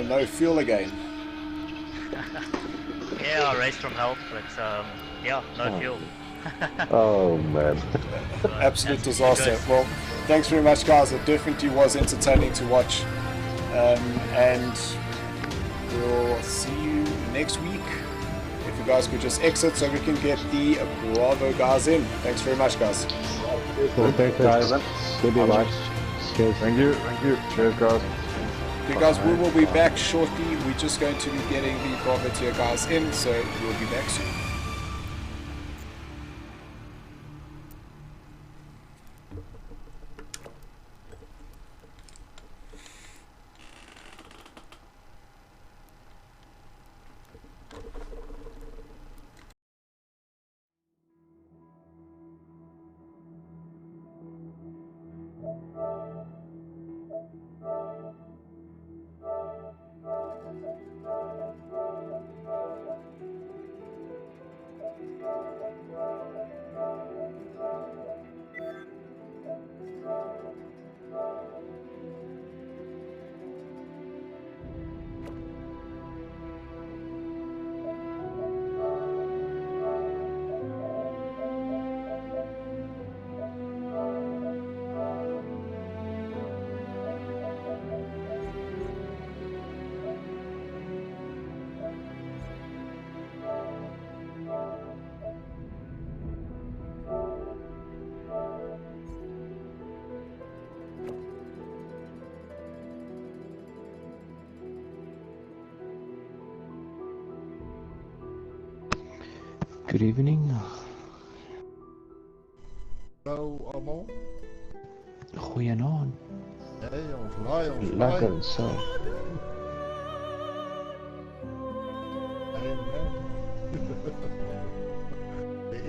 no fuel again? Yeah, I raced from hell, but yeah, no fuel. Oh man. Absolute disaster. Well, thanks very much, guys. It definitely was entertaining to watch. And we'll see you next week. If you guys could just exit so we can get the Bravo guys in. Thanks very much, guys. Thanks, guys. Good night. Cheers. Thank you. Thank you. Cheers, guys. Okay, guys, we will be back shortly. We're just going to be getting the Bravo tier guys in, so we'll be back soon. Good evening. Hallo allemaal. Goeienaand. Hey, ons laai, ons Lekker zo.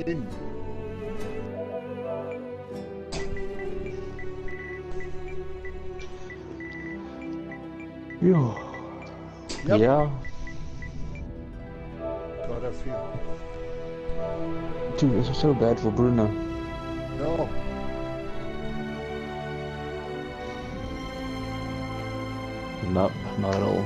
In. Ja. Yep. Ja. Got a few. Dude, this was so bad for Bruno. No. No, not at all.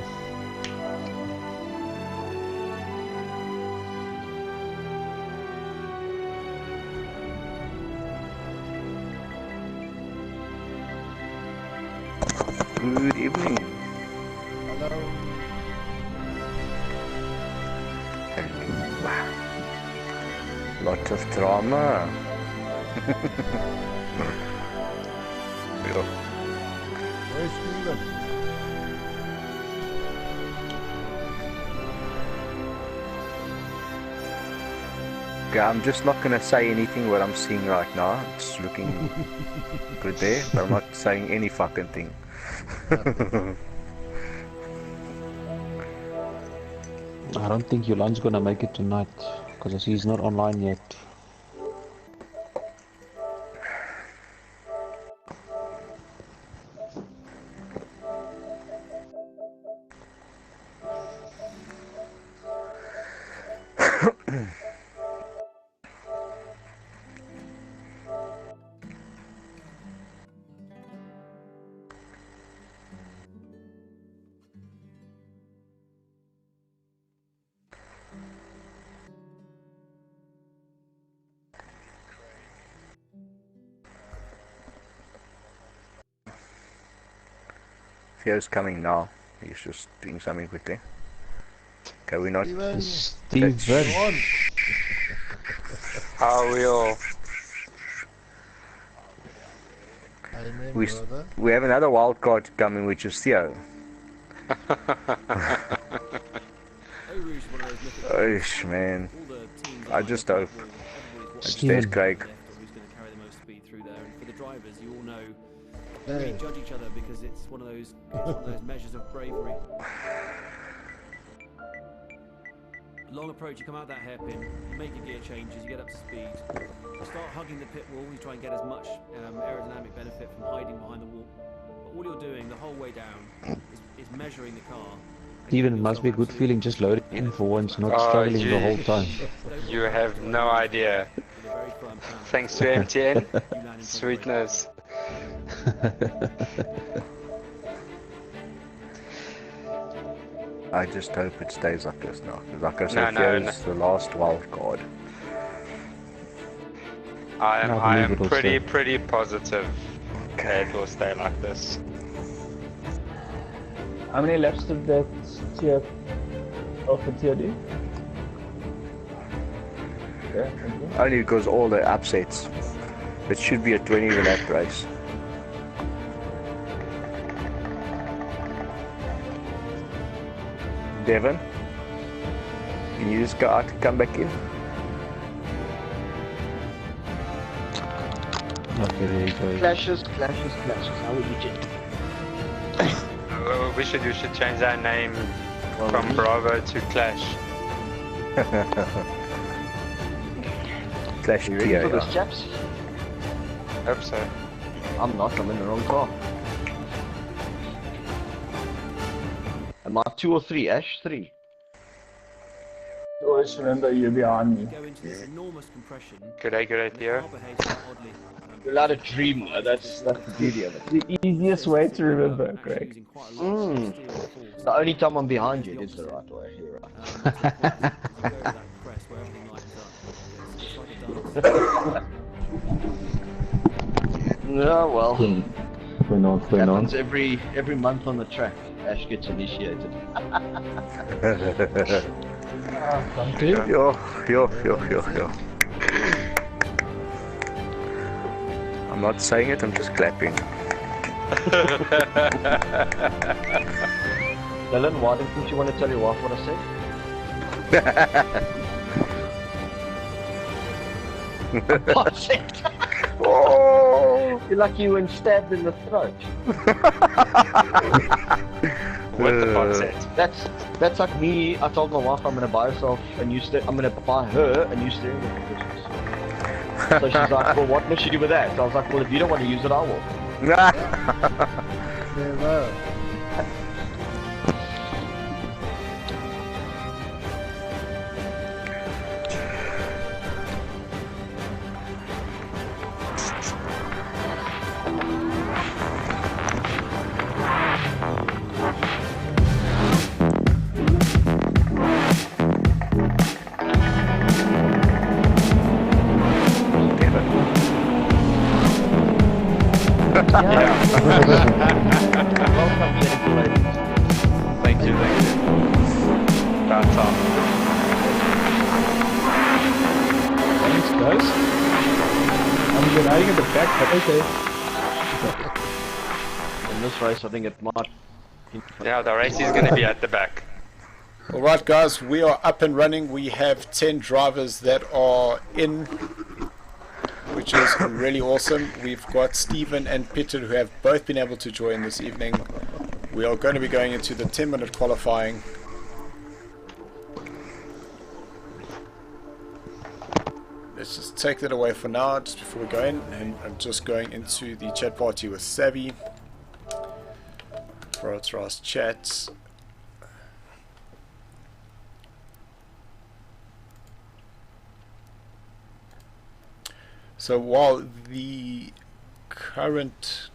Good evening. Hello. Lots of drama. Yeah. Where's Steven? Okay, I'm just not gonna say anything what I'm seeing right now. It's looking good there, but I'm not saying any fucking thing. I don't think Yolan's gonna make it tonight, because he's not online yet. Theo's coming now. He's just doing something quickly. Okay, we're not. Steven. How are we all? Amen, We, brother. we have another wild card coming, which is Theo. Oish, man. I just hope. I just there's Craig. Really judge each other because it's one of those measures of bravery. Long approach, you come out that hairpin, you make your gear changes, you get up to speed, you start hugging the pit wall, you try and get as much aerodynamic benefit from hiding behind the wall. But all you're doing the whole way down is measuring the car. Steven, it must be a good feeling just loading in for once, not struggling the whole time. You have no idea. Thanks to MTN. Sweetness. I just hope it stays like this now. Because like I said, Theo's the last wild card. I am pretty positive that it will stay like this. How many laps did that tier offer tier do? Yeah, thank you. Only because all the upsets. It should be a 20 lap race. Devon, can you just go out and come back in? Okay, there you go. Clashes. How would you change? We should change our name from Bravo to Clash. Clash. You ready for this, chaps? Hope so. I'm not. I'm in the wrong car. Am I 2 or 3? Ash, 3. Always remember you're behind me. Good idea. You're allowed to dream. That's the beauty of it. The easiest way to remember, Greg. The only time I'm behind you is the right way. You're right. Yeah, well. Happens every month on the track. Ash gets initiated. Thank you. Yo. I'm not saying it, I'm just clapping. Dylan, why didn't you want to tell your wife what I said? Oh, you're lucky you weren't stabbed in the throat. With the pot set. That's like me. I told my wife I'm gonna buy herself a new I'm gonna buy her a new steering wheel for Christmas. So she's like, well, what must you do with that? So I was like, well, if you don't want to use it, I will. Never. Thank you. That's all. Thanks, guys. I'm hiding at the back, but okay. In this race, I think it might. Yeah, the race is going to be at the back. Alright guys, we are up and running. We have 10 drivers that are in, which is really awesome. We've got Stephen and Peter who have both been able to join this evening. We are going to be going into the 10-minute qualifying. Let's just take that away for now, just before we go in. And I'm just going into the chat party with Savvy. For its last chats. So while the current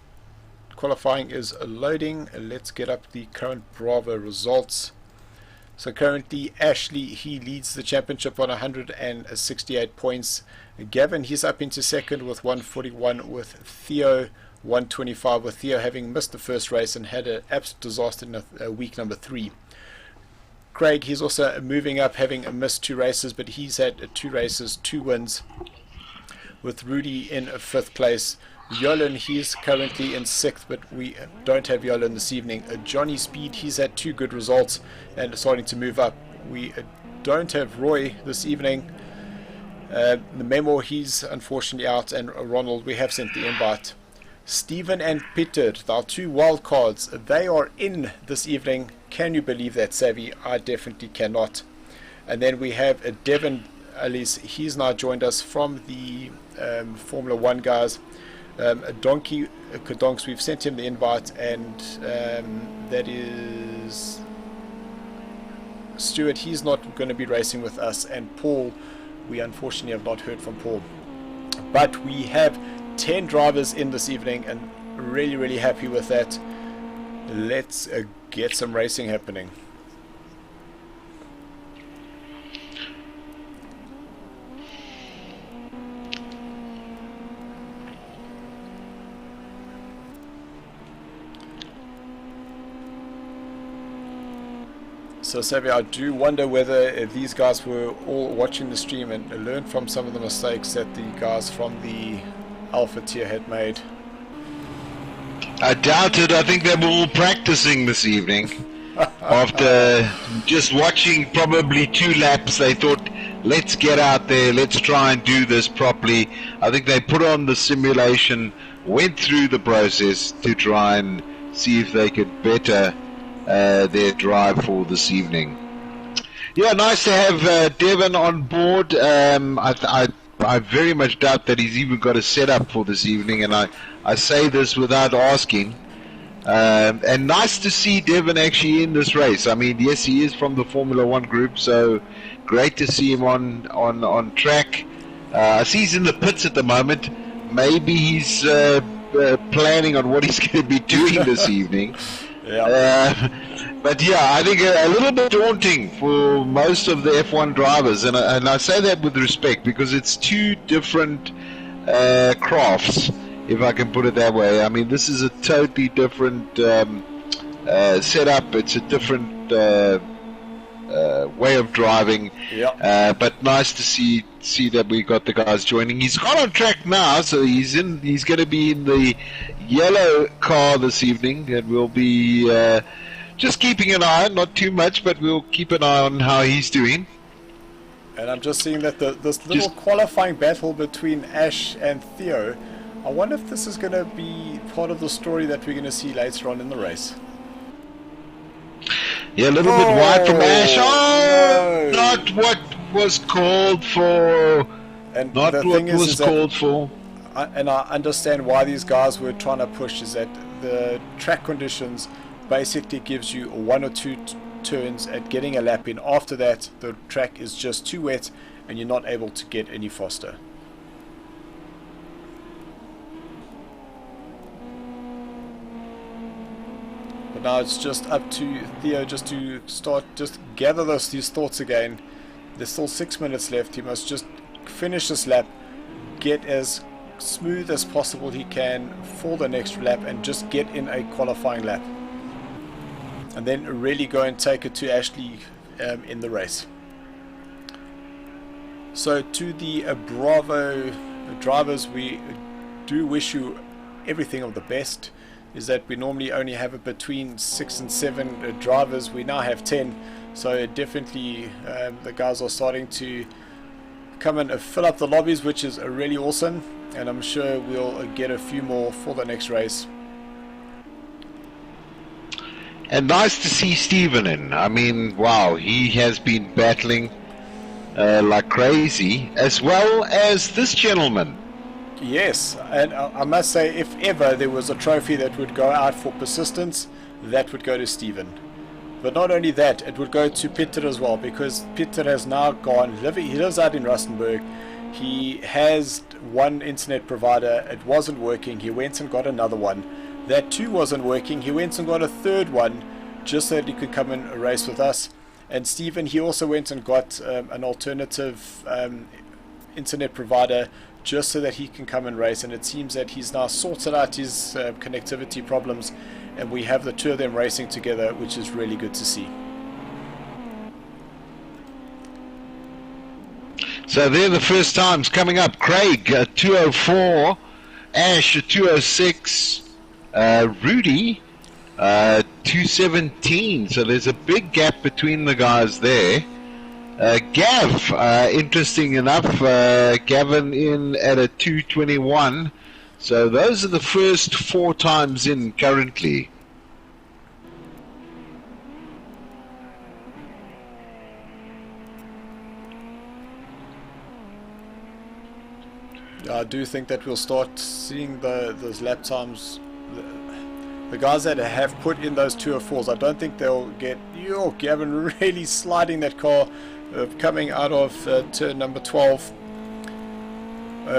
qualifying is loading, let's get up the current Bravo results. So currently Ashley, he leads the championship on 168 points. Gavin, he's up into second with 141, with Theo 125, with Theo having missed the first race and had an absolute disaster in week number 3. Craig, he's also moving up, having missed 2 races, but he's had 2 races, 2 wins, with Rudy in 5th place. Yolan, he's currently in 6th, but we don't have Yolan this evening. Johnny Speed, he's had 2 good results and starting to move up. We don't have Roy this evening. The Memo, he's unfortunately out, and Ronald, we have sent the invite. Stephen and Peter, our 2 wild cards, they are in this evening. Can you believe that, Savvy? I definitely cannot. And then we have Devin Alice, he's now joined us from the Formula 1 guys. Donkey Kadonks, we've sent him the invite, and that is Stuart, he's not going to be racing with us, and Paul, we unfortunately have not heard from Paul. But we have 10 drivers in this evening, and really happy with that. Let's get some racing happening. So Savvy, I do wonder whether these guys were all watching the stream and learned from some of the mistakes that the guys from the Alpha tier had made. I doubt it. I think they were all practicing this evening. After just watching probably 2 laps, they thought, let's get out there, let's try and do this properly. I think they put on the simulation, went through the process to try and see if they could better their drive for this evening. Yeah, nice to have Devin on board. I very much doubt that he's even got a setup for this evening, and I say this without asking. And nice to see Devin actually in this race. I mean, yes, he is from the Formula 1 group, so great to see him on track. I see he's in the pits at the moment. Maybe he's planning on what he's going to be doing this evening. But yeah, I think a little bit daunting for most of the F1 drivers, and I say that with respect because it's 2 different crafts, if I can put it that way. I mean, this is a totally different setup. It's a different way of driving. But nice to see that we got the guys joining. He's got on track now, so he's going to be in the yellow car this evening, and we'll be just keeping an eye, not too much, but we'll keep an eye on how he's doing. And I'm just seeing that this little qualifying battle between Ash and Theo, I wonder if this is going to be part of the story that we're going to see later on in the race. Yeah, a little bit wide from Ash. Oh, no. Not what was called for. And not what was called for. And I understand why these guys were trying to push, is that the track conditions basically gives you 1 or 2 turns at getting a lap in. After that, the track is just too wet and you're not able to get any faster. But now it's just up to Theo just to gather these thoughts again. There's still 6 minutes left. He must just finish this lap, get as smooth as possible he can for the next lap, and just get in a qualifying lap, and then really go and take it to Ashley in the race. So to the Bravo drivers, we do wish you everything of the best. Is that we normally only have it between 6 and 7 drivers. We now have 10, so definitely the guys are starting to come and fill up the lobbies, which is really awesome, and I'm sure we'll get a few more for the next race. And nice to see Stephen in. I mean, wow, he has been battling like crazy, as well as this gentleman. Yes, and I must say, if ever there was a trophy that would go out for persistence, that would go to Stephen. But not only that, it would go to Peter as well, because Peter has now gone, he lives out in Rustenburg. He has one internet provider. It wasn't working. He went and got another one. That too wasn't working. He went and got a third one just so that he could come and race with us. And Stephen, he also went and got an alternative internet provider just so that he can come and race. And it seems that he's now sorted out his connectivity problems, and we have the two of them racing together, which is really good to see. So they're the first times coming up. Craig, 204. Ash, 206. Rudy, 217. So there's a big gap between the guys there. Gav, interesting enough, Gavin in at a 221. So those are the first 4 times in currently. I do think that we'll start seeing those lap times. The guys that have put in those 204s, I don't think they'll get... Gavin really sliding that car coming out of turn number 12.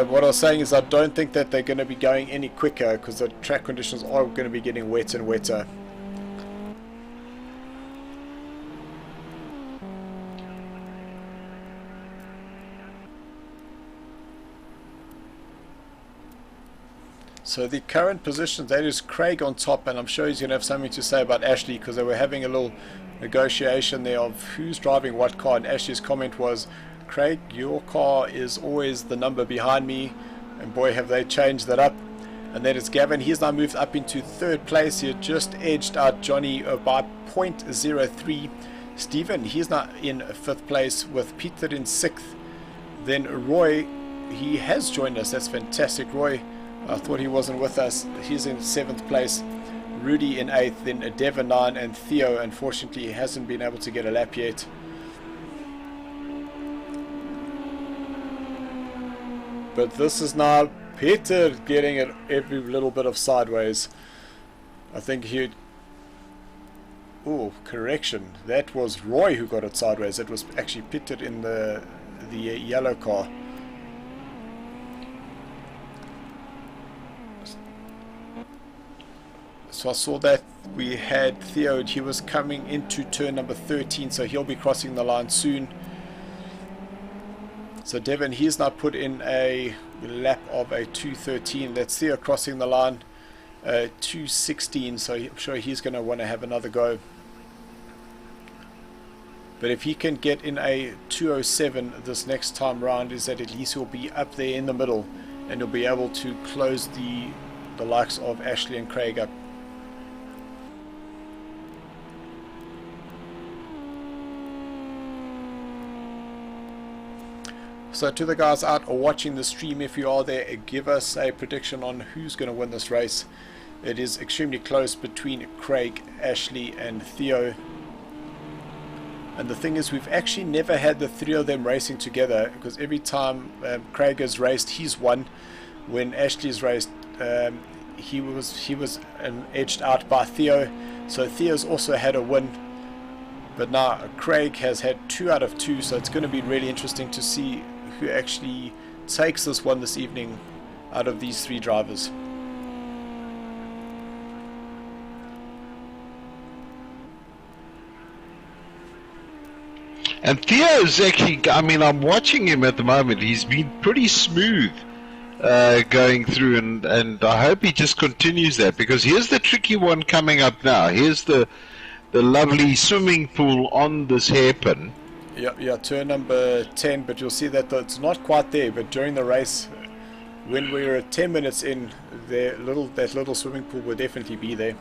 What I was saying is I don't think that they're going to be going any quicker because the track conditions are going to be getting wetter and wetter. So the current position, that is Craig on top, and I'm sure he's going to have something to say about Ashley because they were having a little negotiation there of who's driving what car, and Ashley's comment was, Craig, your car is always the number behind me, and boy have they changed that up. And that is Gavin. He's now moved up into 3rd place. He had just edged out Johnny by 0.03. Stephen, he's now in 5th place with Peter in 6th. Then Roy, he has joined us. That's fantastic. Roy, I thought he wasn't with us. He's in 7th place. Rudy in 8th, then Devon 9, and Theo, unfortunately, hasn't been able to get a lap yet. But this is now Peter getting it every little bit of sideways. I think he... Oh, correction. That was Roy who got it sideways. It was actually Peter in the yellow car. So I saw that we had Theo, he was coming into turn number 13, so he'll be crossing the line soon. So Devon, he's now put in a lap of a 2:13. That's Theo crossing the line, 2:16, so I'm sure he's going to want to have another go. But if he can get in a 2:07 this next time round, is that at least he'll be up there in the middle, and he'll be able to close the likes of Ashley and Craig up. So to the guys out or watching the stream, if you are there, give us a prediction on who's going to win this race. It is extremely close between Craig, Ashley and Theo. And the thing is, we've actually never had the 3 of them racing together, because every time Craig has raced, he's won. When Ashley's raced, he was edged out by Theo. So Theo's also had a win. But now Craig has had 2 out of 2, so it's going to be really interesting to see who actually takes this one this evening out of these 3 drivers. And Theo's actually, I mean, I'm watching him at the moment. He's been pretty smooth going through, and I hope he just continues that, because here's the tricky one coming up now. Here's the lovely swimming pool on this hairpin. Yeah, turn number 10, but you'll see that it's not quite there, but during the race, when we were 10 minutes in, that little swimming pool will definitely be there.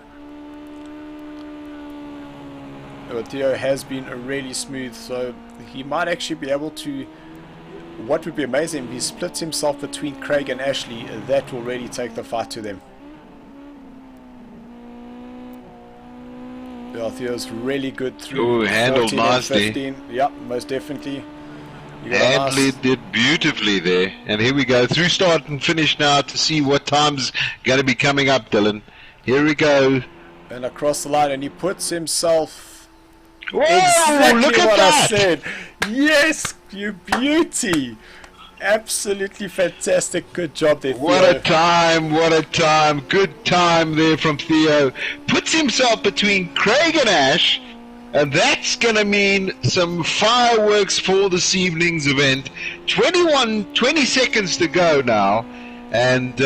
But Theo has been really smooth, so he might actually be able to... What would be amazing if he splits himself between Craig and Ashley, that will really take the fight to them. Yeah, Theo's really good through. Oh, handled 14 nicely. and 15. Yep, most definitely. Handled it beautifully there. And here we go, through start and finish now to see what time's going to be coming up, Dylan. Here we go. And across the line, and he puts himself... Whoa, exactly look at what that! I said. Yes, you beauty. Absolutely fantastic. Good job there, Theo. What a time, what a time. Good time there from Theo. Puts himself between Craig and Ash, and that's going to mean some fireworks for this evening's event. 20 seconds to go now. And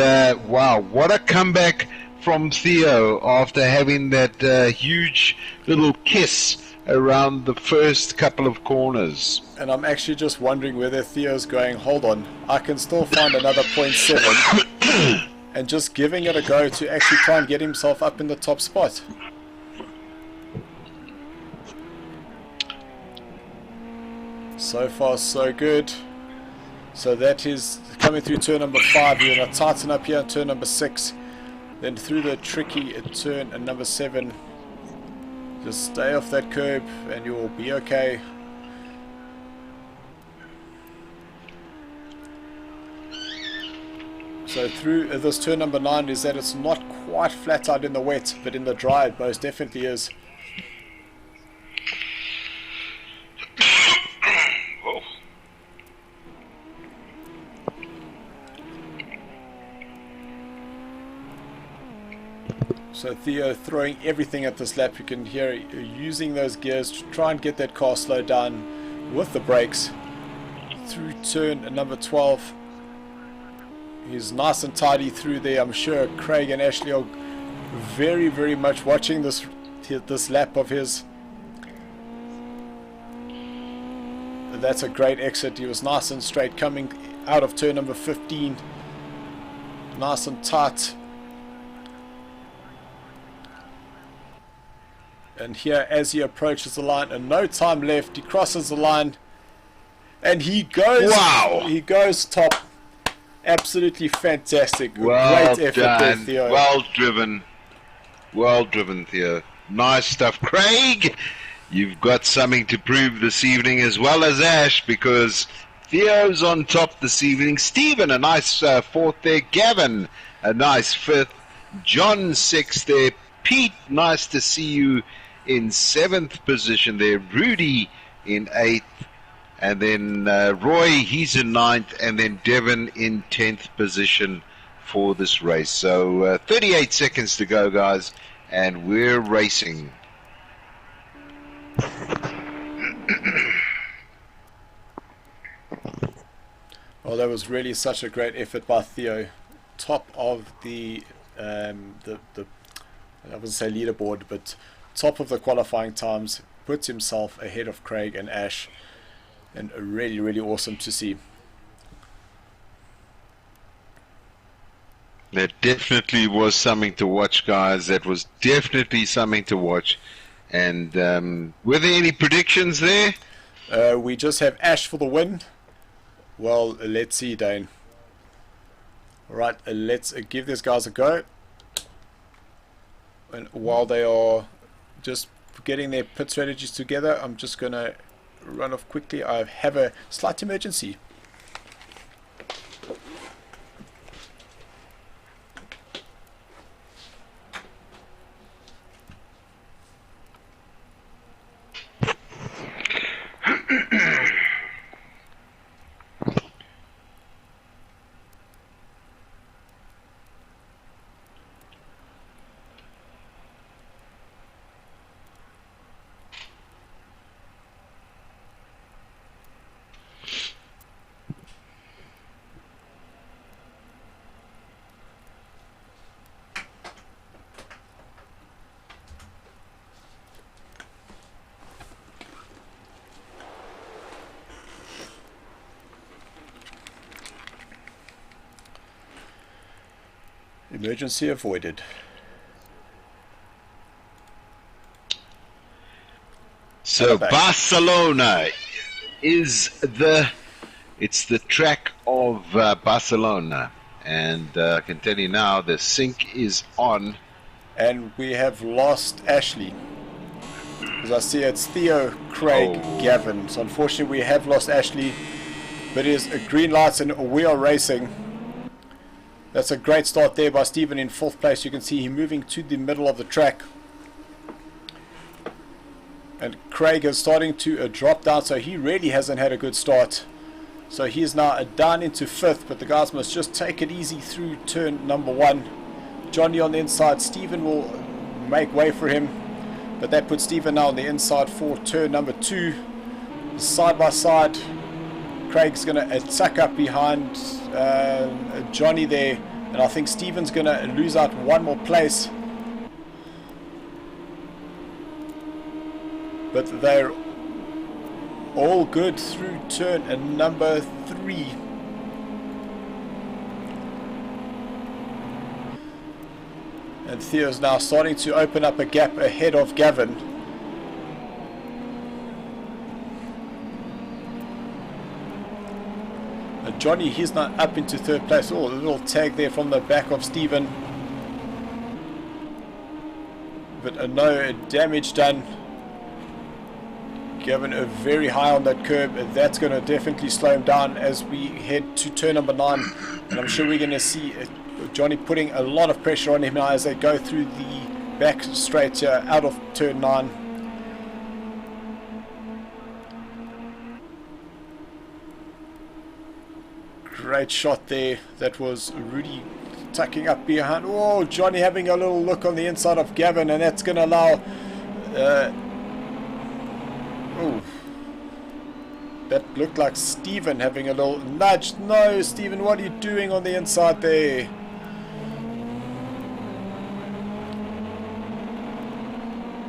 wow, what a comeback from Theo after having that huge little kiss around the first couple of corners. And I'm actually just wondering whether Theo's going, hold on, I can still find another 0.7 and just giving it a go to actually try and get himself up in the top spot. So far so good. So that is coming through turn number 5. You're going to tighten up here on turn number 6. Then through the tricky turn at number 7. Just stay off that curb and you'll be okay. So through this turn number 9 is that it's not quite flat out in the wet, but in the dry it most definitely is. So Theo throwing everything at this lap. You can hear using those gears to try and get that car slowed down with the brakes. Through turn number 12. He's nice and tidy through there. I'm sure Craig and Ashley are very, very much watching this lap of his. That's a great exit. He was nice and straight coming out of turn number 15. Nice and tight. And here as he approaches the line, and no time left, he crosses the line and he goes. Wow! He goes top. Absolutely fantastic. Well Great effort done. there, Theo. Well driven. Well driven, Theo. Nice stuff. Craig, you've got something to prove this evening, as well as Ash, because Theo's on top this evening. Stephen, a nice 4th there. Gavin, a nice 5th. John, 6th there. Pete, nice to see you in 7th position there. Rudy in 8th. And then Roy, he's in 9th. And then Devon in 10th position for this race. So 38 seconds to go, guys. And we're racing. Well, that was really such a great effort by Theo. Top of the I wouldn't say leaderboard, but top of the qualifying times. Puts himself ahead of Craig and Ash. And really, really awesome to see. That definitely was something to watch, guys. That was definitely something to watch. And were there any predictions there? We just have Ash for the win. Well, let's see, Dane. Alright, let's give these guys a go. And while they are just getting their pit strategies together, I'm just going to run off quickly. I have a slight emergency. Emergency avoided. So Barcelona is it's the track of Barcelona, and I can tell you now the sync is on. And we have lost Ashley. As I see, it's Theo, Craig, Gavin. So unfortunately we have lost Ashley, but it is a green light and we are racing. That's a great start there by Stephen in 4th place. You can see him moving to the middle of the track. And Craig is starting to drop down, so he really hasn't had a good start. So he's now down into 5th, but the guys must just take it easy through turn number 1. Johnny on the inside, Stephen will make way for him, but that puts Stephen now on the inside for turn number 2. Side by side, Craig's going to attack up behind Johnny there, and I think Stephen's going to lose out one more place. But they're all good through turn number 3. And Theo's now starting to open up a gap ahead of Gavin. And Johnny, he's now up into 3rd place. Oh, a little tag there from the back of Stephen. But no damage done. Gavin very high on that curb, and that's going to definitely slow him down as we head to turn number 9. And I'm sure we're going to see Johnny putting a lot of pressure on him now as they go through the back straight out of turn 9. Great shot there. That was Rudy tucking up behind. Oh, Johnny having a little look on the inside of Gavin, and that's going to allow oh, that looked like Stephen having a little nudge. No, Stephen, what are you doing on the inside there?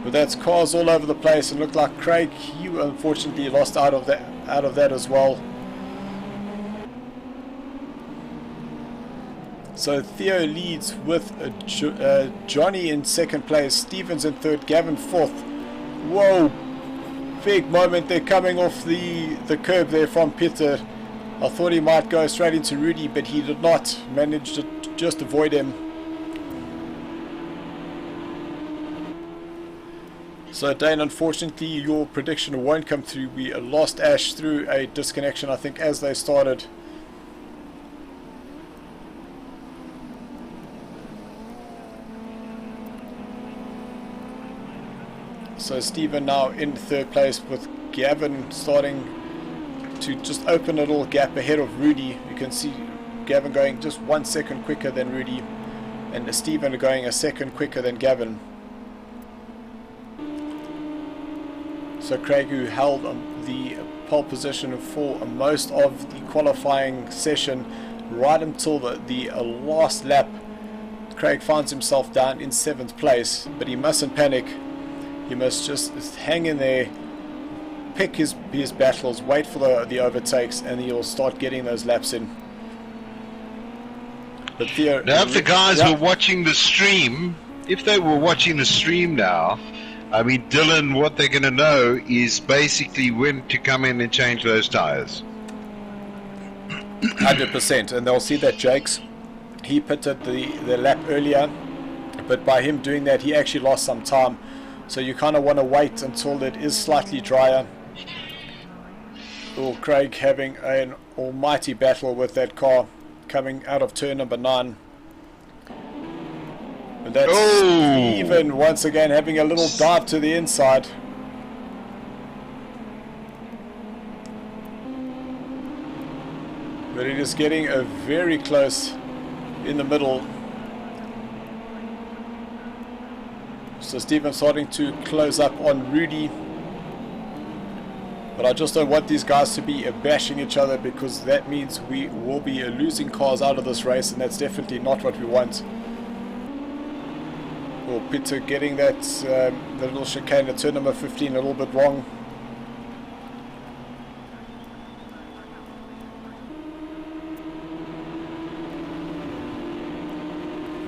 But that's cars all over the place, and looked like Craig, you unfortunately lost out of that as well. So Theo leads with Johnny in 2nd place, Stevens in 3rd, Gavin 4th. Whoa! Big moment there coming off the curb there from Peter. I thought he might go straight into Rudy, but he did not manage to just avoid him. So Dane, unfortunately your prediction won't come through. We lost Ash through a disconnection, I think, as they started. So Stephen now in 3rd place, with Gavin starting to just open a little gap ahead of Rudy. You can see Gavin going just 1 second quicker than Rudy, and Stephen going a second quicker than Gavin. So Craig, who held the pole position for most of the qualifying session right until the last lap, Craig finds himself down in 7th place, but he mustn't panic. He must just hang in there, pick his battles, wait for the overtakes, and he'll start getting those laps in. But Theo, now, if the guys were watching the stream, if they were watching the stream now, I mean, Dylan, what they're going to know is basically when to come in and change those tires. 100%, and they'll see that Jakes, he pitted the lap earlier, but by him doing that, he actually lost some time. So you kind of want to wait until it is slightly drier. Oh, Craig having an almighty battle with that car coming out of turn number 9. And that's Stephen once again having a little dive to the inside. But it is getting a very close in the middle. So Stephen starting to close up on Rudy. But I just don't want these guys to be bashing each other, because that means we will be losing cars out of this race, and that's definitely not what we want. Well, Peter getting that the little chicane at turn number 15 a little bit wrong.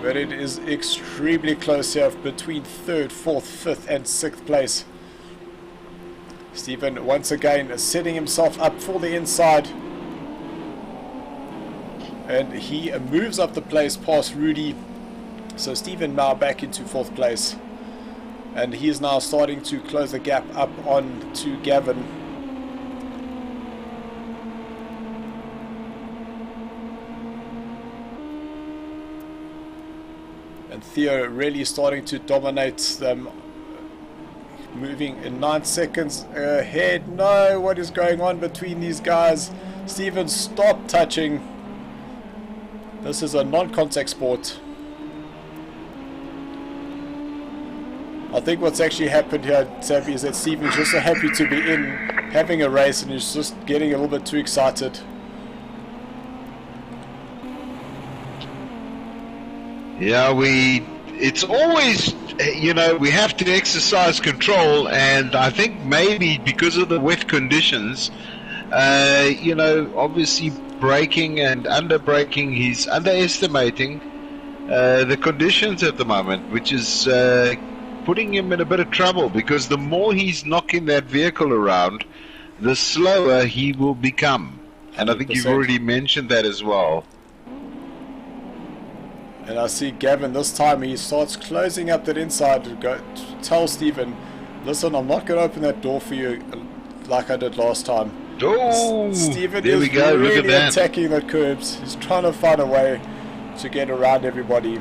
But it is extremely close here between 3rd, 4th, 5th and 6th place. Stephen once again setting himself up for the inside. And he moves up the place past Rudy. So Stephen now back into 4th place. And he is now starting to close the gap up on to Gavin. And Theo really starting to dominate them, moving in 9 seconds ahead. No, what is going on between these guys? Steven, stop touching. This is a non-contact sport. I think what's actually happened here, Savvy, is that Steven's just so happy to be in, having a race, and he's just getting a little bit too excited. Yeah, it's always, you know, we have to exercise control, and I think maybe because of the wet conditions, you know, obviously braking and under braking, he's underestimating the conditions at the moment, which is putting him in a bit of trouble, because the more he's knocking that vehicle around, the slower he will become. And I think you've already mentioned that as well. And I see Gavin this time, he starts closing up that inside to tell Steven, listen, I'm not going to open that door for you like I did last time. Oh, Steven there is we go. really Look at that. attacking the curbs. He's trying to find a way to get around everybody.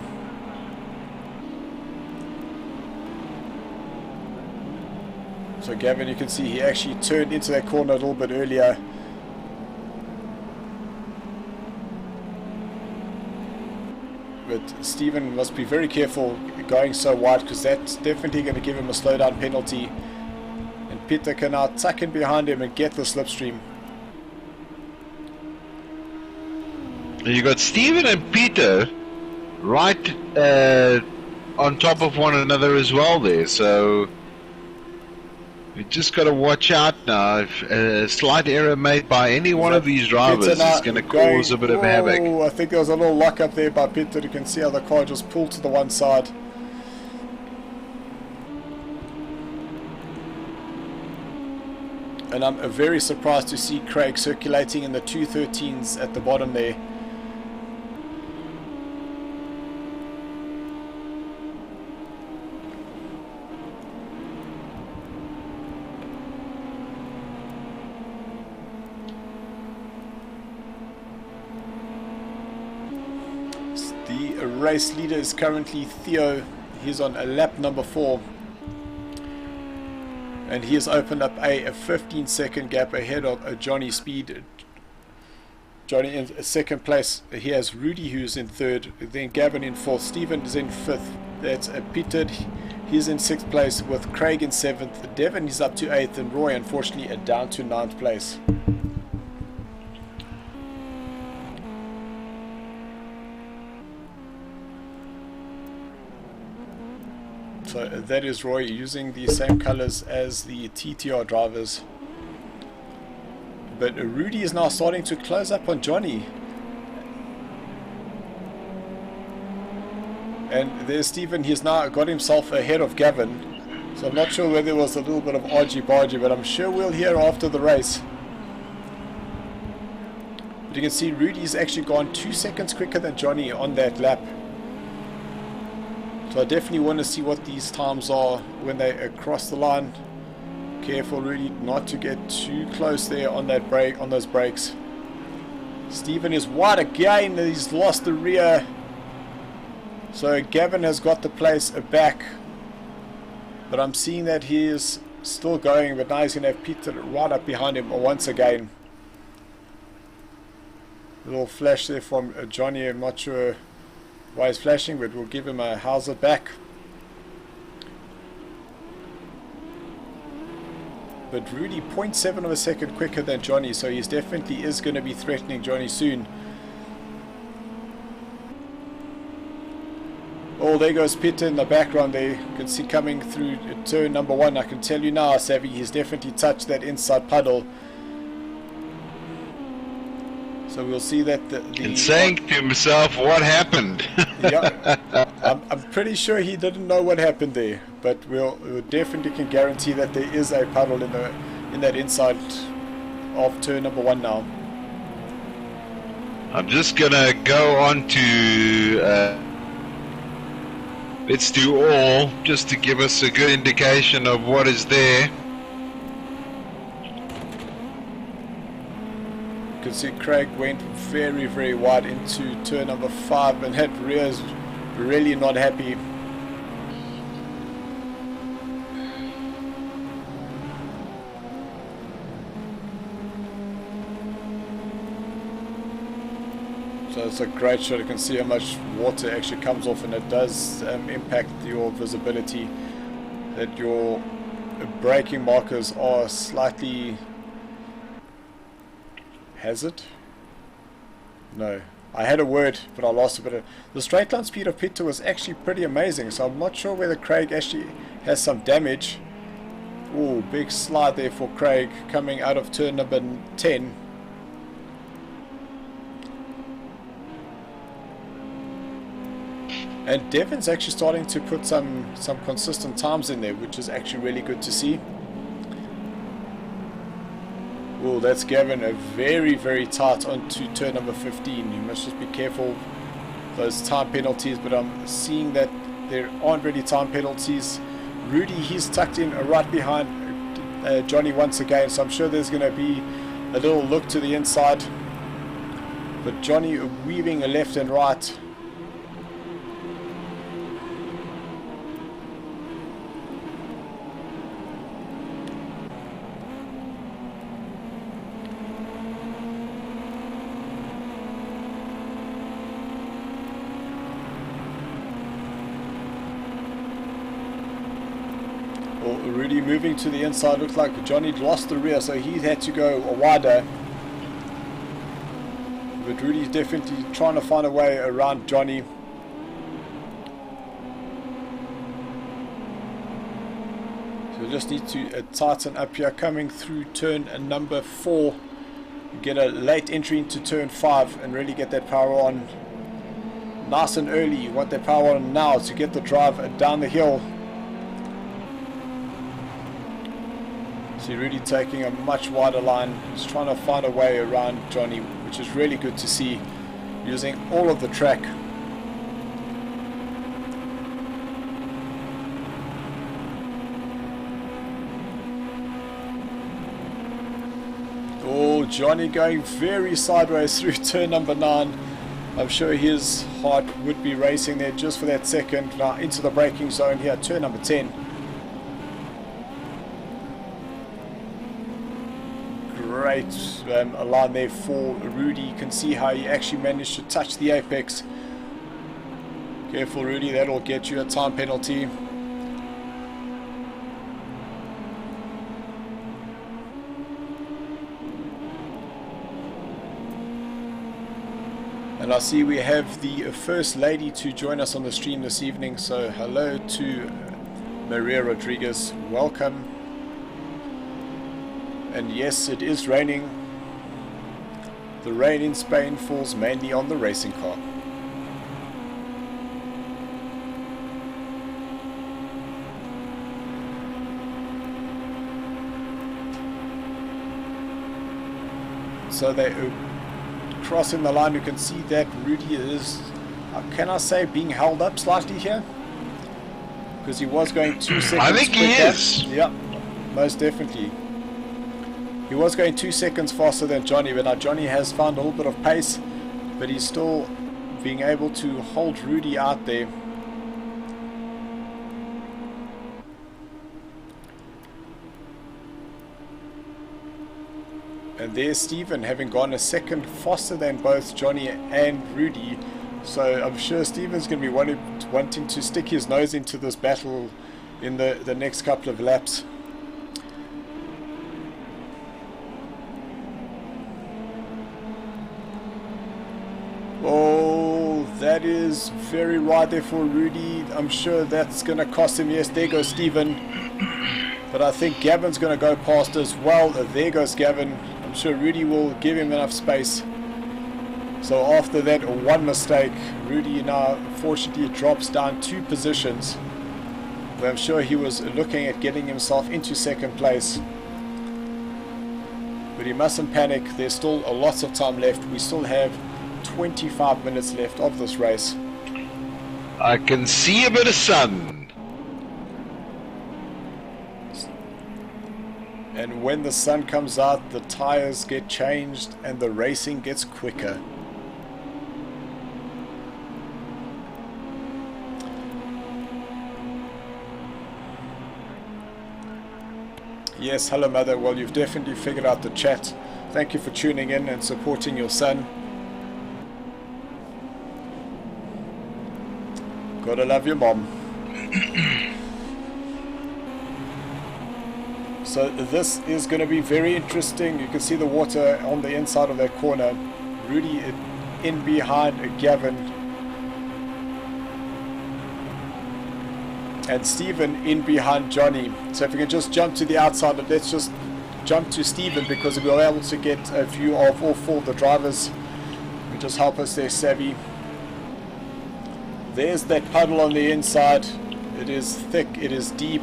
So Gavin, you can see he actually turned into that corner a little bit earlier. But Steven must be very careful going so wide, because that's definitely going to give him a slowdown penalty. And Peter can now tuck in behind him and get the slipstream. You got Steven and Peter right on top of one another as well there, so we just got to watch out now. If a slight error made by any one of these drivers is going to cause a bit of havoc. I think there was a little lock up there by Peter. You can see how the car just pulled to the one side. And I'm very surprised to see Craig circulating in the 213s at the bottom there. The race leader is currently Theo. He's on lap number 4. And he has opened up a 15-second gap ahead of Johnny Speed. Johnny in second place. He has Rudy, who's in third. Then Gavin in fourth. Steven is in fifth. That's Peter. He's in sixth place with Craig in seventh. Devon is up to eighth, and Roy, unfortunately, down to ninth place. So that is Roy using the same colors as the TTR drivers. But Rudy is now starting to close up on Johnny. And there's Steven, he's now got himself ahead of Gavin. So I'm not sure whether there was a little bit of argy-bargy, but I'm sure we'll hear after the race. But you can see Rudy's actually gone 2 seconds quicker than Johnny on that lap. So I definitely want to see what these times are when they cross the line. Careful, Rudy, not to get too close there on that brake, on those brakes. Steven is wide again. He's lost the rear. So Gavin has got the place back. But I'm seeing that he is still going. But now he's going to have Peter right up behind him once again. A little flash there from Johnny. I'm not sure why he's flashing, but we'll give him a Hauser back. But Rudy 0.7 of a second quicker than Johnny, so he definitely is going to be threatening Johnny soon. Oh, there goes Peter in the background there. You can see coming through turn number 1. I can tell you now, Savvy, he's definitely touched that inside puddle. So we'll see that and saying to himself, what happened? Yeah, I'm pretty sure he didn't know what happened there, but we'll definitely can guarantee that there is a puddle in that inside of turn number 1 now. I'm just gonna go on to let's do all, just to give us a good indication of what is there. You can see Craig went very, very wide into turn number 5, and that rear is really not happy. So it's a great shot. You can see how much water actually comes off, and it does impact your visibility. That your braking markers are slightly hazard. No, I had a word, but I lost a bit of the straight line speed of pit 2 was actually pretty amazing. So I'm not sure whether Craig actually has some damage. Oh, big slide there for Craig coming out of turn number 10. And Devon's actually starting to put some consistent times in there, which is actually really good to see. Oh, that's Gavin, a very, very tight onto turn number 15. You must just be careful of those time penalties, but I'm seeing that there aren't really time penalties. Rudy, he's tucked in right behind Johnny once again, so I'm sure there's going to be a little look to the inside. But Johnny weaving left and right. Rudy moving to the inside. Looked like Johnny lost the rear, so he had to go wider. But Rudy's definitely trying to find a way around Johnny. So we just need to tighten up here. Coming through turn number 4. Get a late entry into turn 5 and really get that power on nice and early. You want that power on now to get the drive down the hill. See Rudy taking a much wider line. He's trying to find a way around Johnny, which is really good to see, using all of the track. Oh, Johnny going very sideways through turn number 9. I'm sure his heart would be racing there just for that second. Now into the braking zone here, turn number 10. Great a line there for Rudy. You can see how he actually managed to touch the apex. Careful Rudy, that'll get you a time penalty. And I see we have the First Lady to join us on the stream this evening. So hello to Maria Rodriguez, welcome. And yes, it is raining. The rain in Spain falls mainly on the racing car. So they crossing the line. You can see that Rudy is, can I say, being held up slightly here? Because he was going 2 seconds I think he is. Yep, most definitely. He was going 2 seconds faster than Johnny, but now Johnny has found a little bit of pace, but he's still being able to hold Rudy out there. And there's Stephen having gone a second faster than both Johnny and Rudy. So I'm sure Stephen's going to be wanting to stick his nose into this battle in the next couple of laps. Oh, that is very wide there for Rudy. I'm sure that's going to cost him. Yes, there goes Stephen. But I think Gavin's going to go past as well. There goes Gavin. I'm sure Rudy will give him enough space. So after that one mistake, Rudy now fortunately drops down 2 positions. But I'm sure he was looking at getting himself into second place. But he mustn't panic. There's still a lot of time left. We still have 25 minutes left of this race. I can see a bit of sun. And when the sun comes out, the tires get changed and the racing gets quicker. Yes, hello mother. Well, you've definitely figured out the chat. Thank you for tuning in and supporting your son. Gotta love your mom. So this is going to be very interesting. You can see the water on the inside of that corner. Rudy in behind Gavin. And Stephen in behind Johnny. So if we can just jump to the outside, let's just jump to Stephen because we'll be able to get a view of all four of the drivers. We just help us there, Savvy. There's that puddle on the inside. It is thick, it is deep.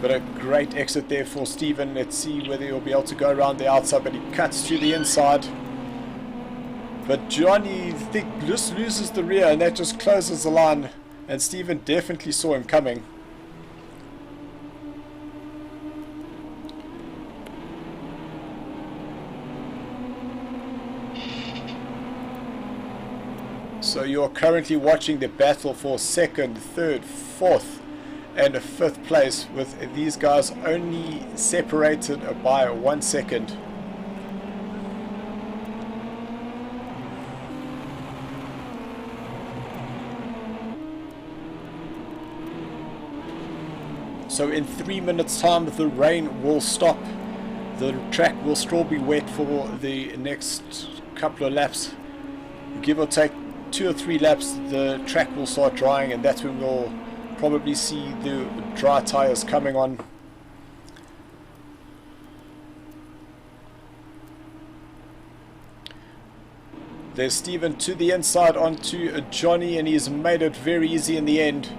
But a great exit there for Stephen. Let's see whether he'll be able to go around the outside, but he cuts to the inside. But Johnny just loses the rear, and that just closes the line. And Stephen definitely saw him coming. So you're currently watching the battle for second, third, fourth and a fifth place, with these guys only separated by 1 second. So in 3 minutes time the rain will stop. The track will still be wet for the next couple of laps. Give or take 2 or 3 laps, the track will start drying, and that's when we'll probably see the dry tires coming on. There's Stephen to the inside onto Johnny, and he's made it very easy in the end.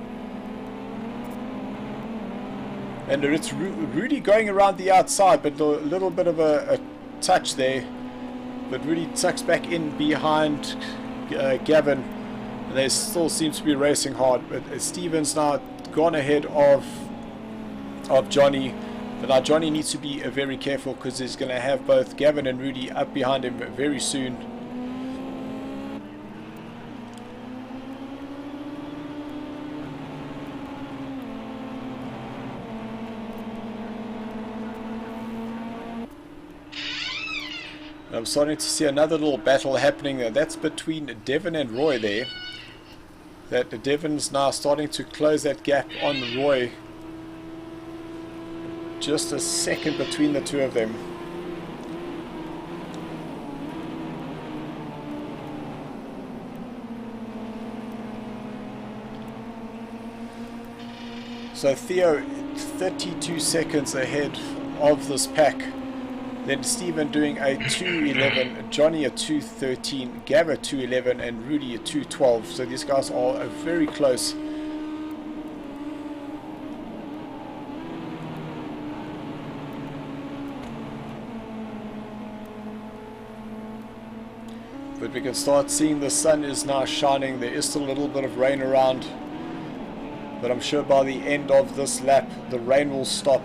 And it's Rudy going around the outside, but a little bit of a touch there. But Rudy tucks back in behind Gavin. And they still seem to be racing hard, but Stephen's now gone ahead of Johnny. But now Johnny needs to be very careful because he's going to have both Gavin and Rudy up behind him very soon. I'm starting to see another little battle happening there. That's between Devon and Roy there. That Devon's now starting to close that gap on Roy. Just a second between the two of them. So Theo 32 seconds ahead of this pack. Then Stephen doing a 2:11, Johnny a 2:13, Gav a 2:11, and Rudy a 2:12. So these guys are very close. But we can start seeing the sun is now shining. There is still a little bit of rain around, but I'm sure by the end of this lap the rain will stop.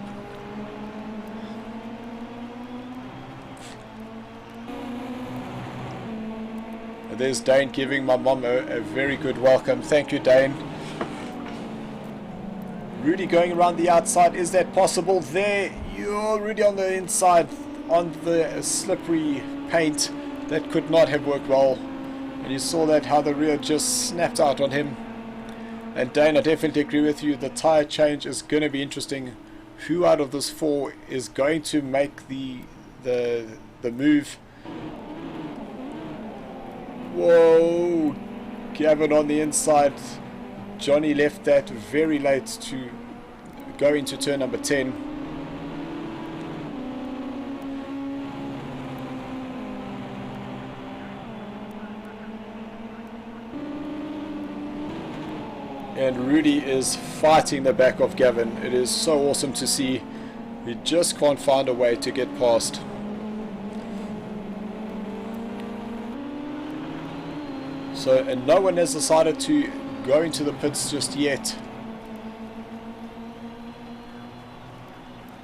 There's Dane giving my mom a very good welcome. Thank you, Dane. Rudy going around the outside. Is that possible? There, you're Rudy on the inside on the slippery paint. That could not have worked well. And you saw that how the rear just snapped out on him. And Dane, I definitely agree with you. The tire change is going to be interesting. Who out of this four is going to make the move? Whoa, Gavin on the inside. Johnny left that very late to go into turn number 10. And Rudy is fighting the back of Gavin. It is so awesome to see. We just can't find a way to get past. So, and no one has decided to go into the pits just yet.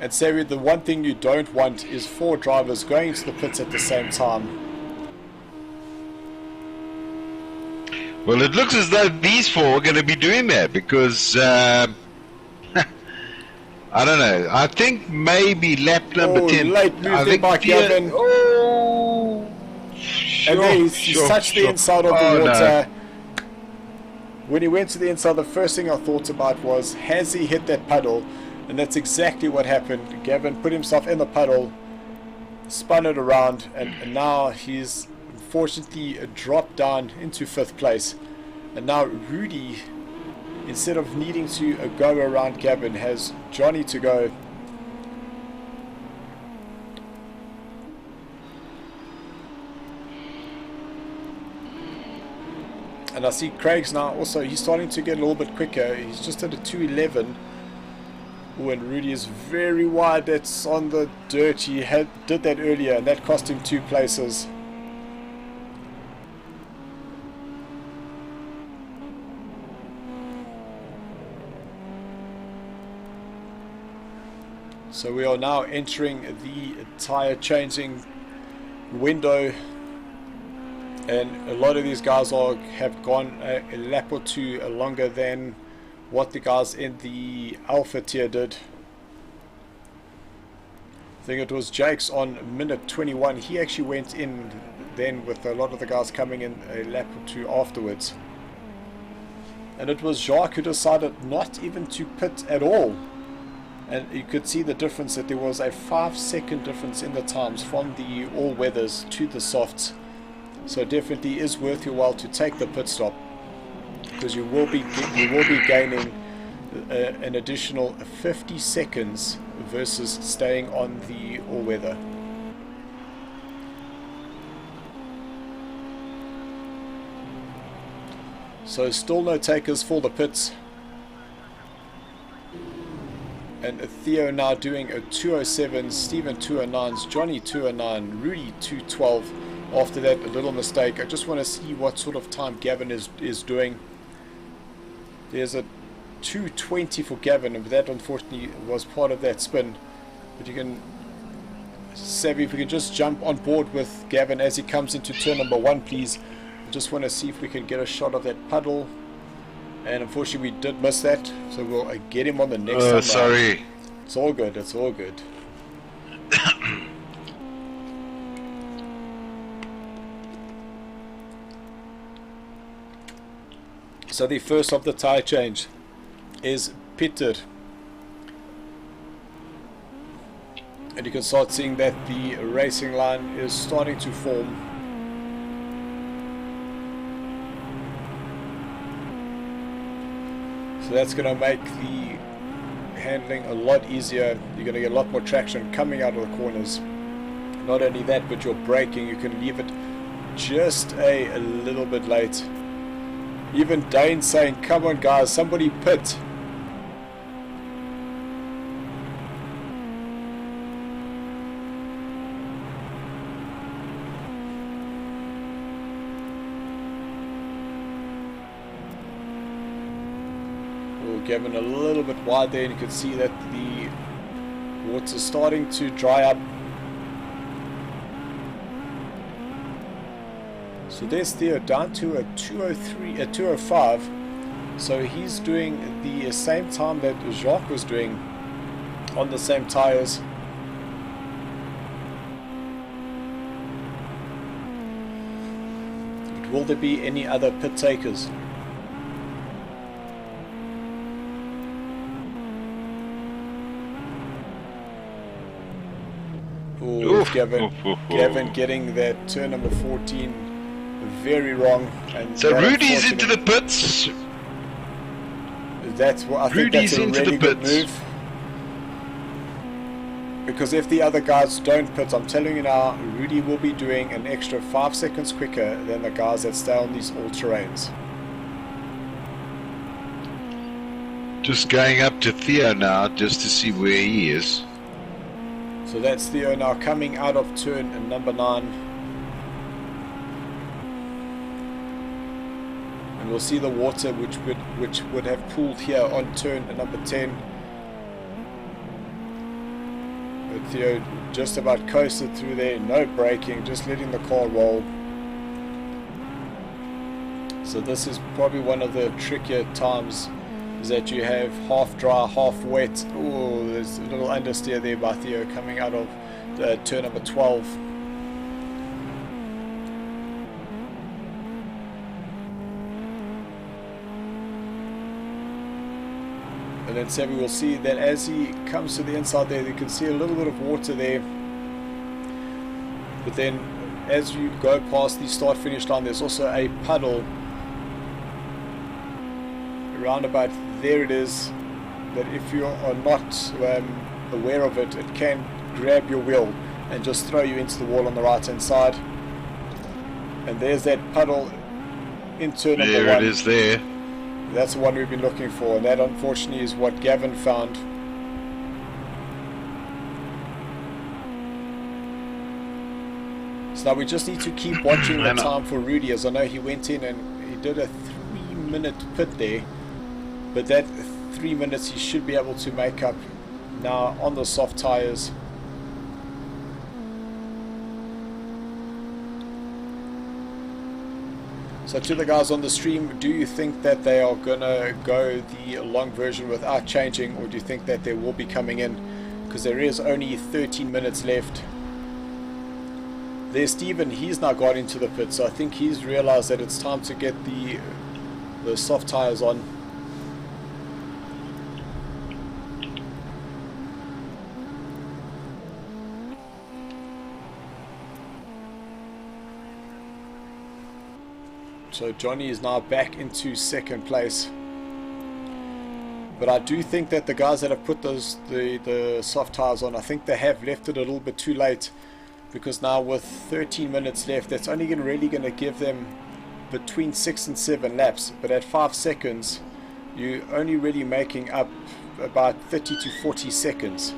And Savvy, the one thing you don't want is 4 drivers going into the pits at the same time. Well, it looks as though these 4 are going to be doing that because, I don't know, I think maybe lap number 10. Late move in by Gavin. And then he's touched the inside of the water. No. When he went to the inside, the first thing I thought about was, has he hit that puddle? And that's exactly what happened. Gavin put himself in the puddle, spun it around, and now he's unfortunately dropped down into 5th place. And now Rudy, instead of needing to go around Gavin, has Johnny to go. And I see Craig's now also, he's starting to get a little bit quicker. He's just at a 2:11. When Rudy is very wide, that's on the dirt. He did that earlier, and that cost him 2 places. So we are now entering the tire changing window, and a lot of these guys have gone a lap or 2 longer than what the guys in the alpha tier did. I think it was Jake's on minute 21. He actually went in then with a lot of the guys coming in a lap or 2 afterwards. And it was Jacques who decided not even to pit at all. And you could see the difference, that there was a 5-second difference in the times from the all-weathers to the softs. So it definitely is worth your while to take the pit stop, because you will be gaining an additional 50 seconds versus staying on the all-weather. So still no takers for the pits. And Theo now doing a 2:07, Stephen 2:09, Johnny 2:09, Rudy 2:12. After that, a little mistake. I just want to see what sort of time Gavin is doing. There's a 2:20 for Gavin, and that unfortunately was part of that spin. But you can, Savvy, if we can just jump on board with Gavin as he comes into turn number 1, please. I just want to see if we can get a shot of that puddle. And unfortunately we did miss that, so we'll get him on the next time. Sorry. It's all good, it's all good. So the first of the tire change is Peter. And you can start seeing that the racing line is starting to form. So that's going to make the handling a lot easier. You're going to get a lot more traction coming out of the corners. Not only that, but your braking, you can leave it just a little bit late. Even Dane saying, come on guys, somebody pit. Gavin a little bit wide there, and you can see that the water's starting to dry up. So there's Theo down to a 2:03, a 2:05. So he's doing the same time that Jacques was doing on the same tires. But will there be any other pit takers? Gavin getting that turn number 14 very wrong. And so Rudy's into the pits. That's what I think. Rudy's that's a into really the good move. Because if the other guys don't pit, I'm telling you now, Rudy will be doing an extra 5 seconds quicker than the guys that stay on these all-terrains. Just going up to Theo now, just to see where he is. So that's Theo now coming out of turn number 9. And we'll see the water which would have pooled here on turn number 10. But Theo just about coasted through there, no braking, just letting the car roll. So this is probably one of the trickier times, is that you have half dry, half wet. Oh, there's a little understeer there by Theo coming out of turn number 12. And then Sebi will see that as he comes to the inside there, you can see a little bit of water there. But then as you go past the start finish line, there's also a puddle around about there. It is that if you are not aware of it, it can grab your wheel and just throw you into the wall on the right hand side. And there's that puddle into number there one. It is there. That's the one we've been looking for, and that unfortunately is what Gavin found. So now we just need to keep watching the time for Rudy, as I know he went in and he did a 3-minute pit there, but that 3 minutes he should be able to make up now on the soft tires. So to the guys on the stream, do you think that they are going to go the long version without changing, or do you think that they will be coming in? Because there is only 13 minutes left. There's Steven, he's now got into the pit, so I think he's realized that it's time to get the soft tires on. So Johnny is now back into second place. But I do think that the guys that have put the soft tires on, I think they have left it a little bit too late, because now with 13 minutes left, that's only really going to give them between 6 and 7 laps. But at 5 seconds, you're only really making up about 30 to 40 seconds.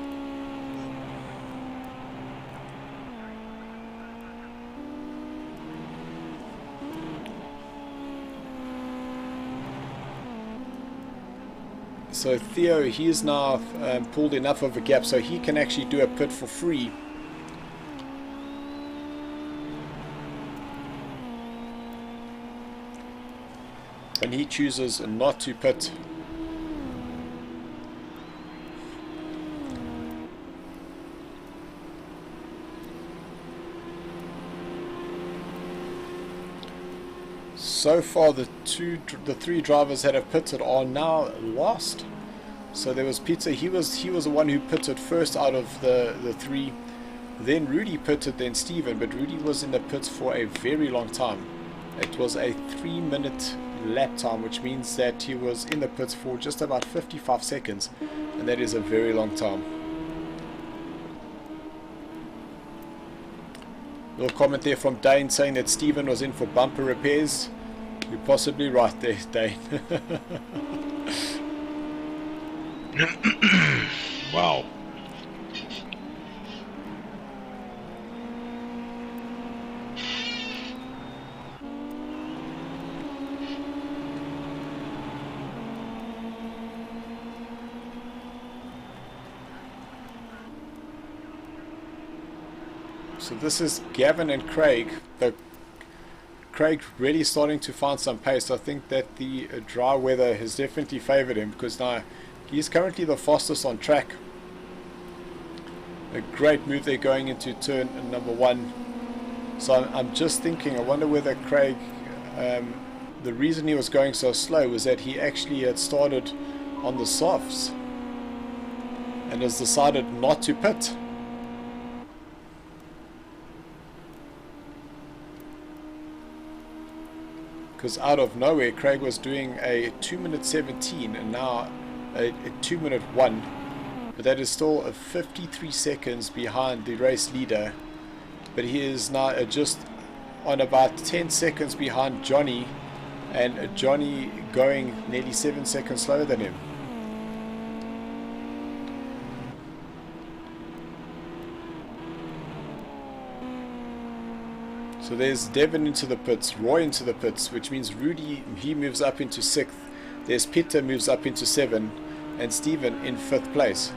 So Theo, he is now pulled enough of a gap so he can actually do a pit for free. And he chooses not to pit. So far the three drivers that have pitted are now lost. So there was Peter, he was the one who pitted first out of the three. Then Rudy pitted, then Steven, but Rudy was in the pits for a very long time. It was a 3-minute lap time, which means that he was in the pits for just about 55 seconds, and that is a very long time. Little comment there from Dane saying that Steven was in for bumper repairs. You're possibly right there, Dane. Wow. So this is Gavin and Craig. Craig really starting to find some pace. I think that the dry weather has definitely favored him, because now he's currently the fastest on track. A great move there going into turn number 1. So I'm just thinking, I wonder whether Craig, the reason he was going so slow was that he actually had started on the softs and has decided not to pit. Because out of nowhere, Craig was doing a 2-minute 17 and now a 2-minute 1. But that is still 53 seconds behind the race leader. But he is now just on about 10 seconds behind Johnny. And Johnny going nearly 7 seconds slower than him. So there's Devin into the pits, Roy into the pits, which means Rudy, he moves up into 6th. There's Peter moves up into 7, and Steven in 5th place.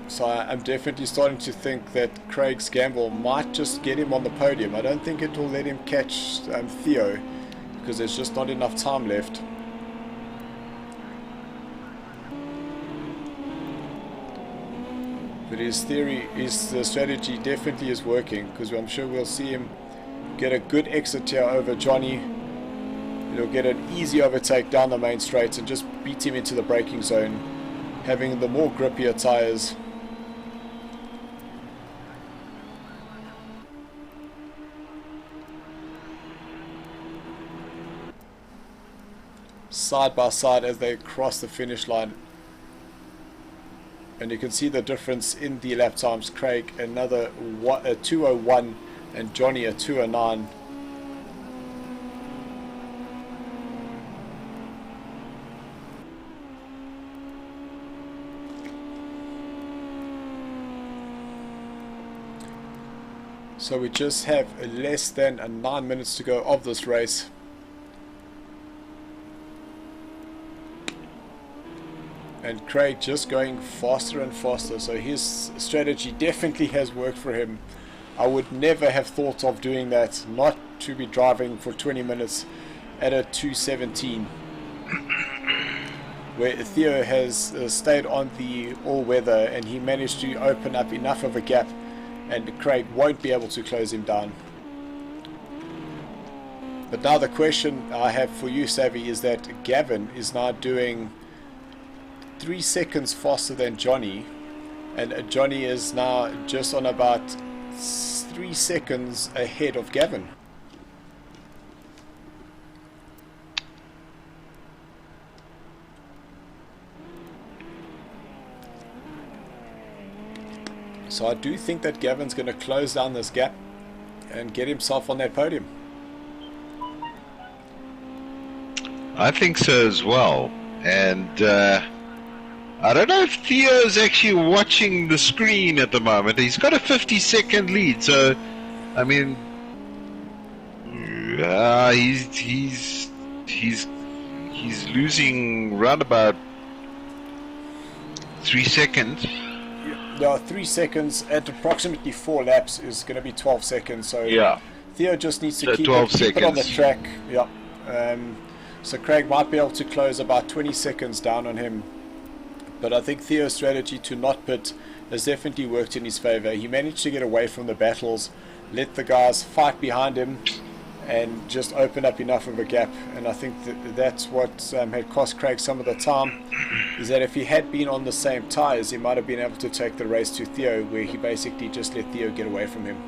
So I'm definitely starting to think that Craig's gamble might just get him on the podium. I don't think it will let him catch Theo, because there's just not enough time left. But his theory, his strategy definitely is working, because I'm sure we'll see him get a good exit here over Johnny. He'll get an easy overtake down the main straight and just beat him into the braking zone, having the more grippier tyres. Side by side as they cross the finish line. And you can see the difference in the lap times. Craig a 2:01 and Johnny a 2:09. So we just have less than 9 minutes to go of this race. And Craig just going faster and faster, so his strategy definitely has worked for him. I would never have thought of doing that, not to be driving for 20 minutes at a 2:17, where Theo has stayed on the all-weather and he managed to open up enough of a gap, and Craig won't be able to close him down. But now the question I have for you, Savvy, is that Gavin is now doing 3 seconds faster than Johnny, and Johnny is now just on about 3 seconds ahead of Gavin. So I do think that Gavin's going to close down this gap and get himself on that podium. I think so as well. And I don't know if Theo's actually watching the screen at the moment. He's got a 50-second lead, so I mean, he's losing round about 3 seconds. Yeah, 3 seconds at approximately 4 laps is going to be 12 seconds. So yeah, Theo just needs to keep it on the track. Yeah. So Craig might be able to close about 20 seconds down on him. But I think Theo's strategy to not pit has definitely worked in his favour. He managed to get away from the battles, let the guys fight behind him, and just open up enough of a gap. And I think that's what had cost Craig some of the time, is that if he had been on the same tyres, he might have been able to take the race to Theo, where he basically just let Theo get away from him.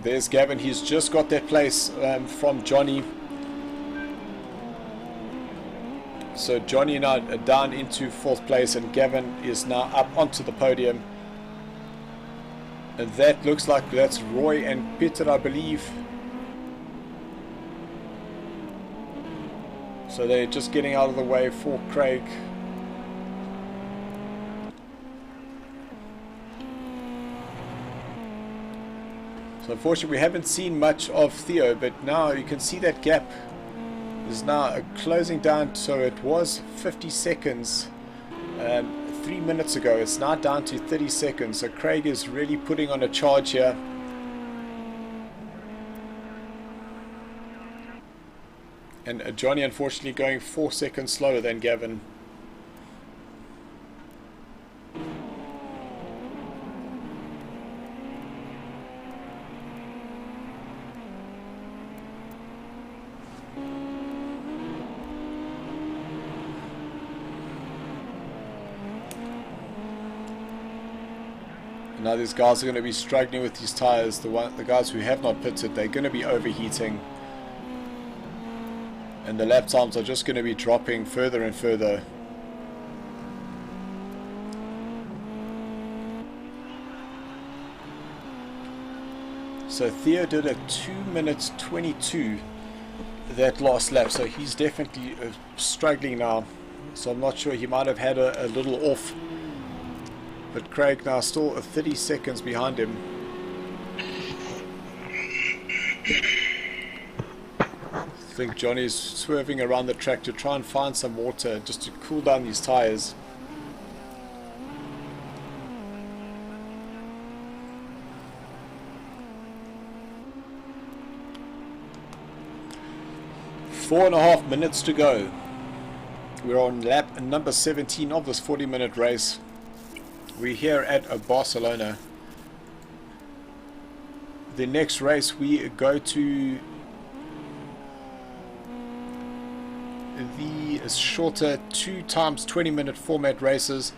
There's Gavin, he's just got that place from Johnny. So Johnny now down into 4th place, and Gavin is now up onto the podium. And that looks like that's Roy and Peter, I believe. So they're just getting out of the way for Craig. So unfortunately we haven't seen much of Theo, but now you can see that gap is now closing down. So it was 50 seconds 3 minutes ago. It's now down to 30 seconds. So Craig is really putting on a charge here. And Johnny unfortunately going 4 seconds slower than Gavin. Now these guys are going to be struggling with these tyres. The guys who have not pitted, they're going to be overheating. And the lap times are just going to be dropping further and further. So Theo did a 2 minutes 22 that last lap. So he's definitely struggling now. So I'm not sure, he might have had a little off. But Craig now still 30 seconds behind him. I think Johnny's swerving around the track to try and find some water just to cool down these tyres. 4.5 minutes to go. We're on lap number 17 of this 40-minute race. We're here at Barcelona. The next race we go to the shorter 2 times 20-minute format races.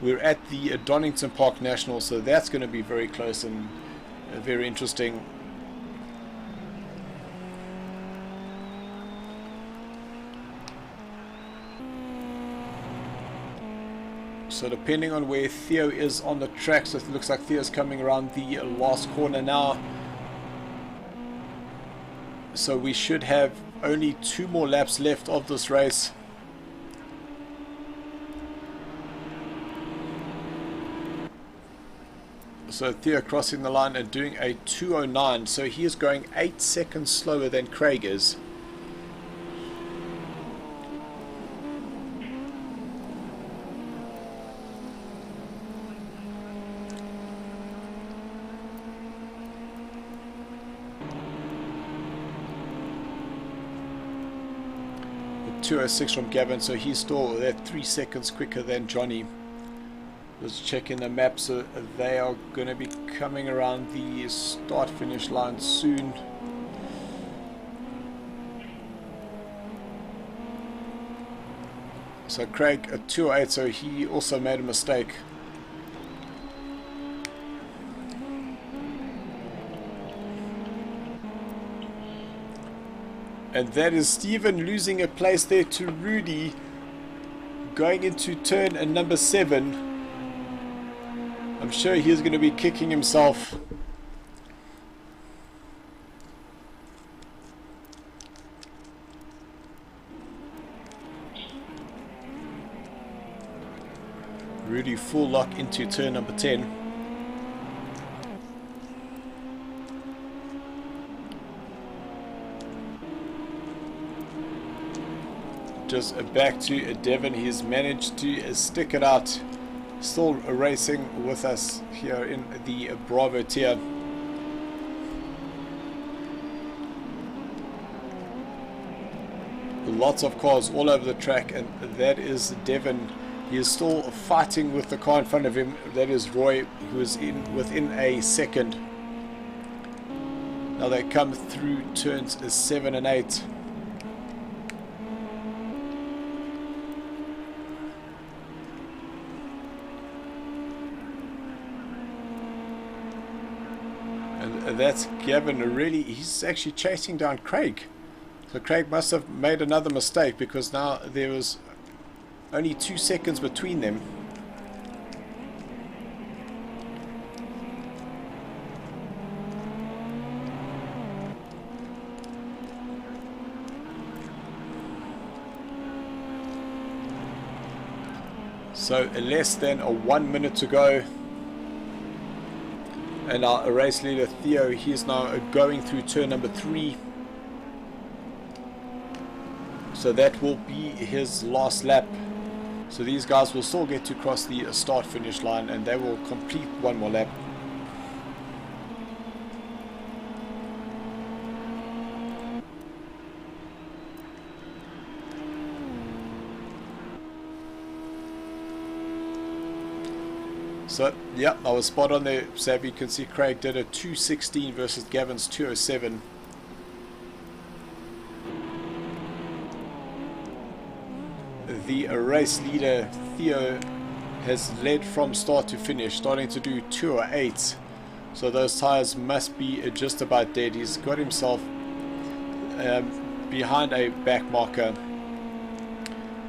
We're at the Donington Park National, so that's going to be very close and very interesting. So depending on where Theo is on the track, so it looks like Theo's coming around the last corner now. So we should have only 2 more laps left of this race. So Theo crossing the line and doing a 2:09, so he is going 8 seconds slower than Craig is. The 2:06 from Gavin, so he's still that 3 seconds quicker than Johnny. Just checking the map, so they are going to be coming around the start finish line soon. So Craig at 2:08, so he also made a mistake. And that is Stephen losing a place there to Rudy, going into turn number 7. I'm sure he's going to be kicking himself. Rudy full lock into turn number 10. Just back to Devon. He's managed to stick it out. Still racing with us here in the Bravo tier. Lots of cars all over the track, and that is Devon. He is still fighting with the car in front of him. That is Roy, who is within a second. Now they come through turns 7 and 8. That's Gavin. Really, he's actually chasing down Craig. So Craig must have made another mistake, because now there was only 2 seconds between them. So less than 1 minute to go. And our race leader Theo, he is now going through turn number 3. So that will be his last lap. So these guys will still get to cross the start finish line, and they will complete 1 more lap. So, yeah, I was spot on there, Sav. You can see Craig did a 2:16 versus Gavin's 2:07. The race leader, Theo, has led from start to finish, starting to do 2:08. So those tires must be just about dead. He's got himself behind a back marker.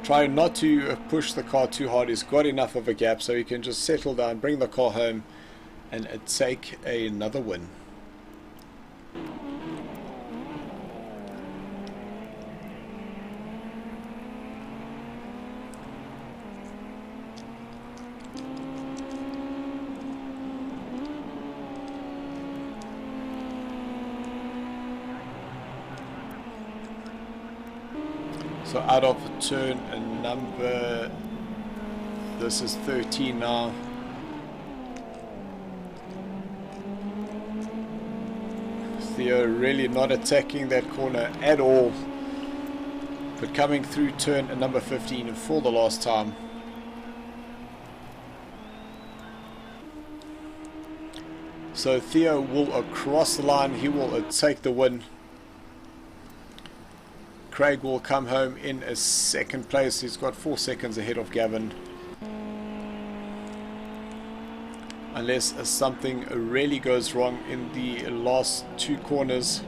Try not to push the car too hard. He's got enough of a gap so he can just settle down, bring the car home, and take another win. So out of turn number, this is 13 now. Theo really not attacking that corner at all. but coming through turn number 15 for the last time. So Theo will cross the line, he will take the win. Craig will come home in a second place, he's got 4 seconds ahead of Gavin. Unless something really goes wrong in the last 2 corners.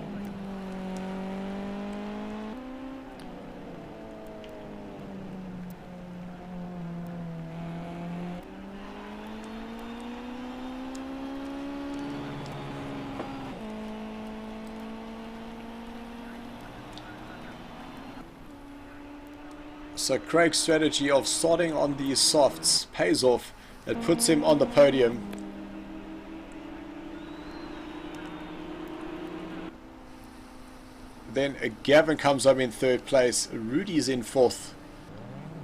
So Craig's strategy of starting on the softs pays off. It puts him on the podium. Then Gavin comes up in 3rd place. Rudy's in 4th,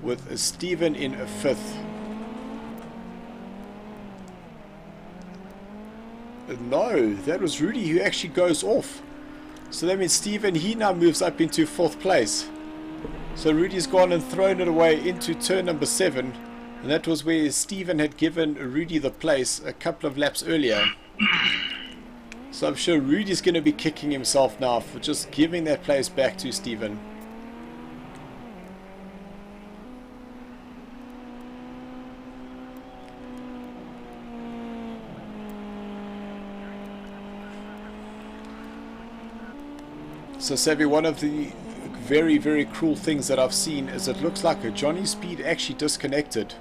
with Stephen in 5th. No, that was Rudy who actually goes off. So that means Stephen, he now moves up into 4th place. So Rudy's gone and thrown it away into turn number 7, and that was where Stephen had given Rudy the place a couple of laps earlier. So I'm sure Rudy's going to be kicking himself now for just giving that place back to Stephen. So Savvy, one of the very, very cruel things that I've seen is it looks like a Johnny Speed actually disconnected.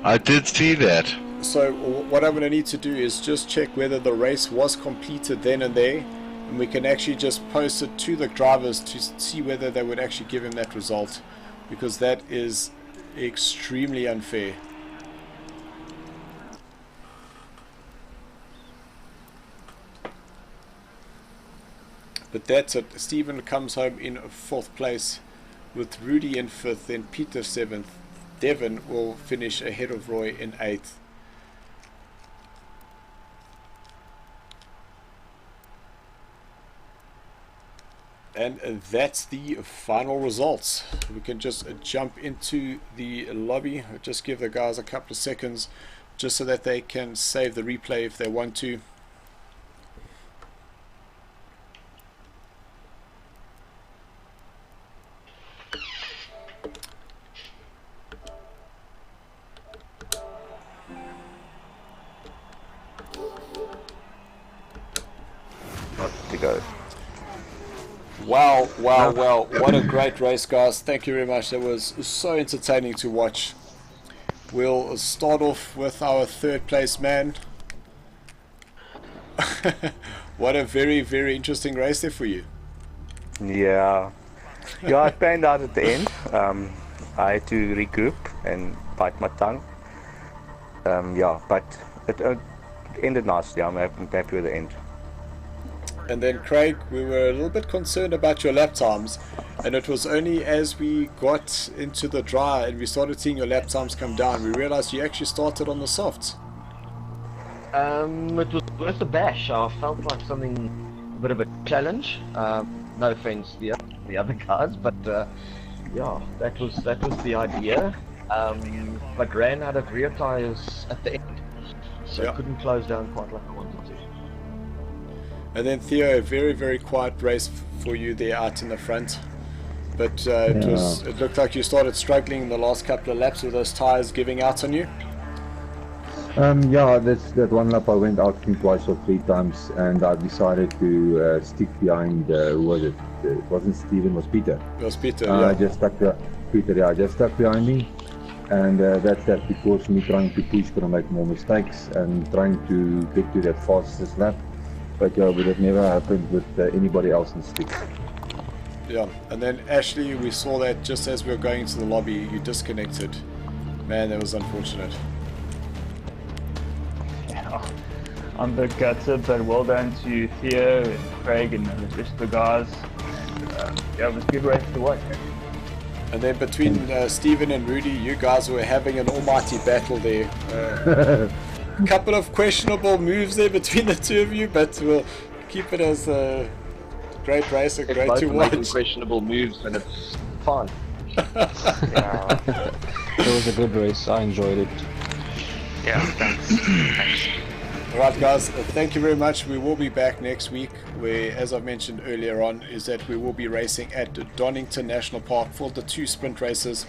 I did see that. So what I'm going to need to do is just check whether the race was completed then and there, and we can actually just post it to the drivers to see whether they would actually give him that result, because that is extremely unfair. But that's it. Stephen comes home in 4th place, with Rudy in 5th, then Peter 7th. Devon will finish ahead of Roy in 8th. And that's the final results. We can just jump into the lobby. Just give the guys a couple of seconds just so that they can save the replay if they want to. To go. Wow, what a great race, guys. Thank you very much. That was so entertaining to watch. We'll start off with our 3rd place man. What a very, very interesting race there for you. Yeah, it panned out at the end. I had to regroup and bite my tongue. But it ended nicely. I'm happy with the end. And then Craig, we were a little bit concerned about your lap times, and it was only as we got into the dry and we started seeing your lap times come down, we realized you actually started on the softs. It was worth the bash. I felt like something, a bit of a challenge. No offense to the other guys, but yeah, that was the idea. But ran out of rear tires at the end, so I couldn't close down quite like I wanted to. And then Theo, a very, very quiet race for you there out in the front. But it looked like you started struggling in the last couple of laps with those tires giving out on you. Yeah, that one lap I went out twice or 3 times, and I decided to stick behind, who was it? It wasn't Steven, it was Peter. It was Peter, yeah. I just stuck behind me. And that's because me trying to push, gonna make more mistakes and trying to get to that fastest lap. But yeah, but it never happened with anybody else in sticks. Yeah, and then Ashley, we saw that just as we were going into the lobby, you disconnected. Man, that was unfortunate. Yeah, I'm a bit gutted, but well done to Theo and Craig and the rest of the guys. Yeah, it was a good race to watch. And then between Stephen and Rudy, you guys were having an almighty battle there. Couple of questionable moves there between the two of you, but we'll keep it as great race and great both to are making watch. questionable moves, and it's fun. It was a good race. I enjoyed it. Yeah, thanks. Alright guys, thank you very much. We will be back next week, where, as I mentioned earlier on, is that we will be racing at Donington National Park for the 2 sprint races.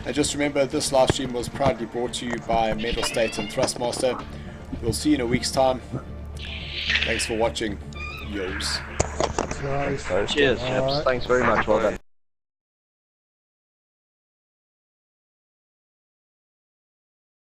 And just remember, this live stream was proudly brought to you by Metal State and Thrustmaster. We'll see you in a week's time. Thanks for watching. Yos. Nice. Cheers, chaps. Thanks very much. Well done.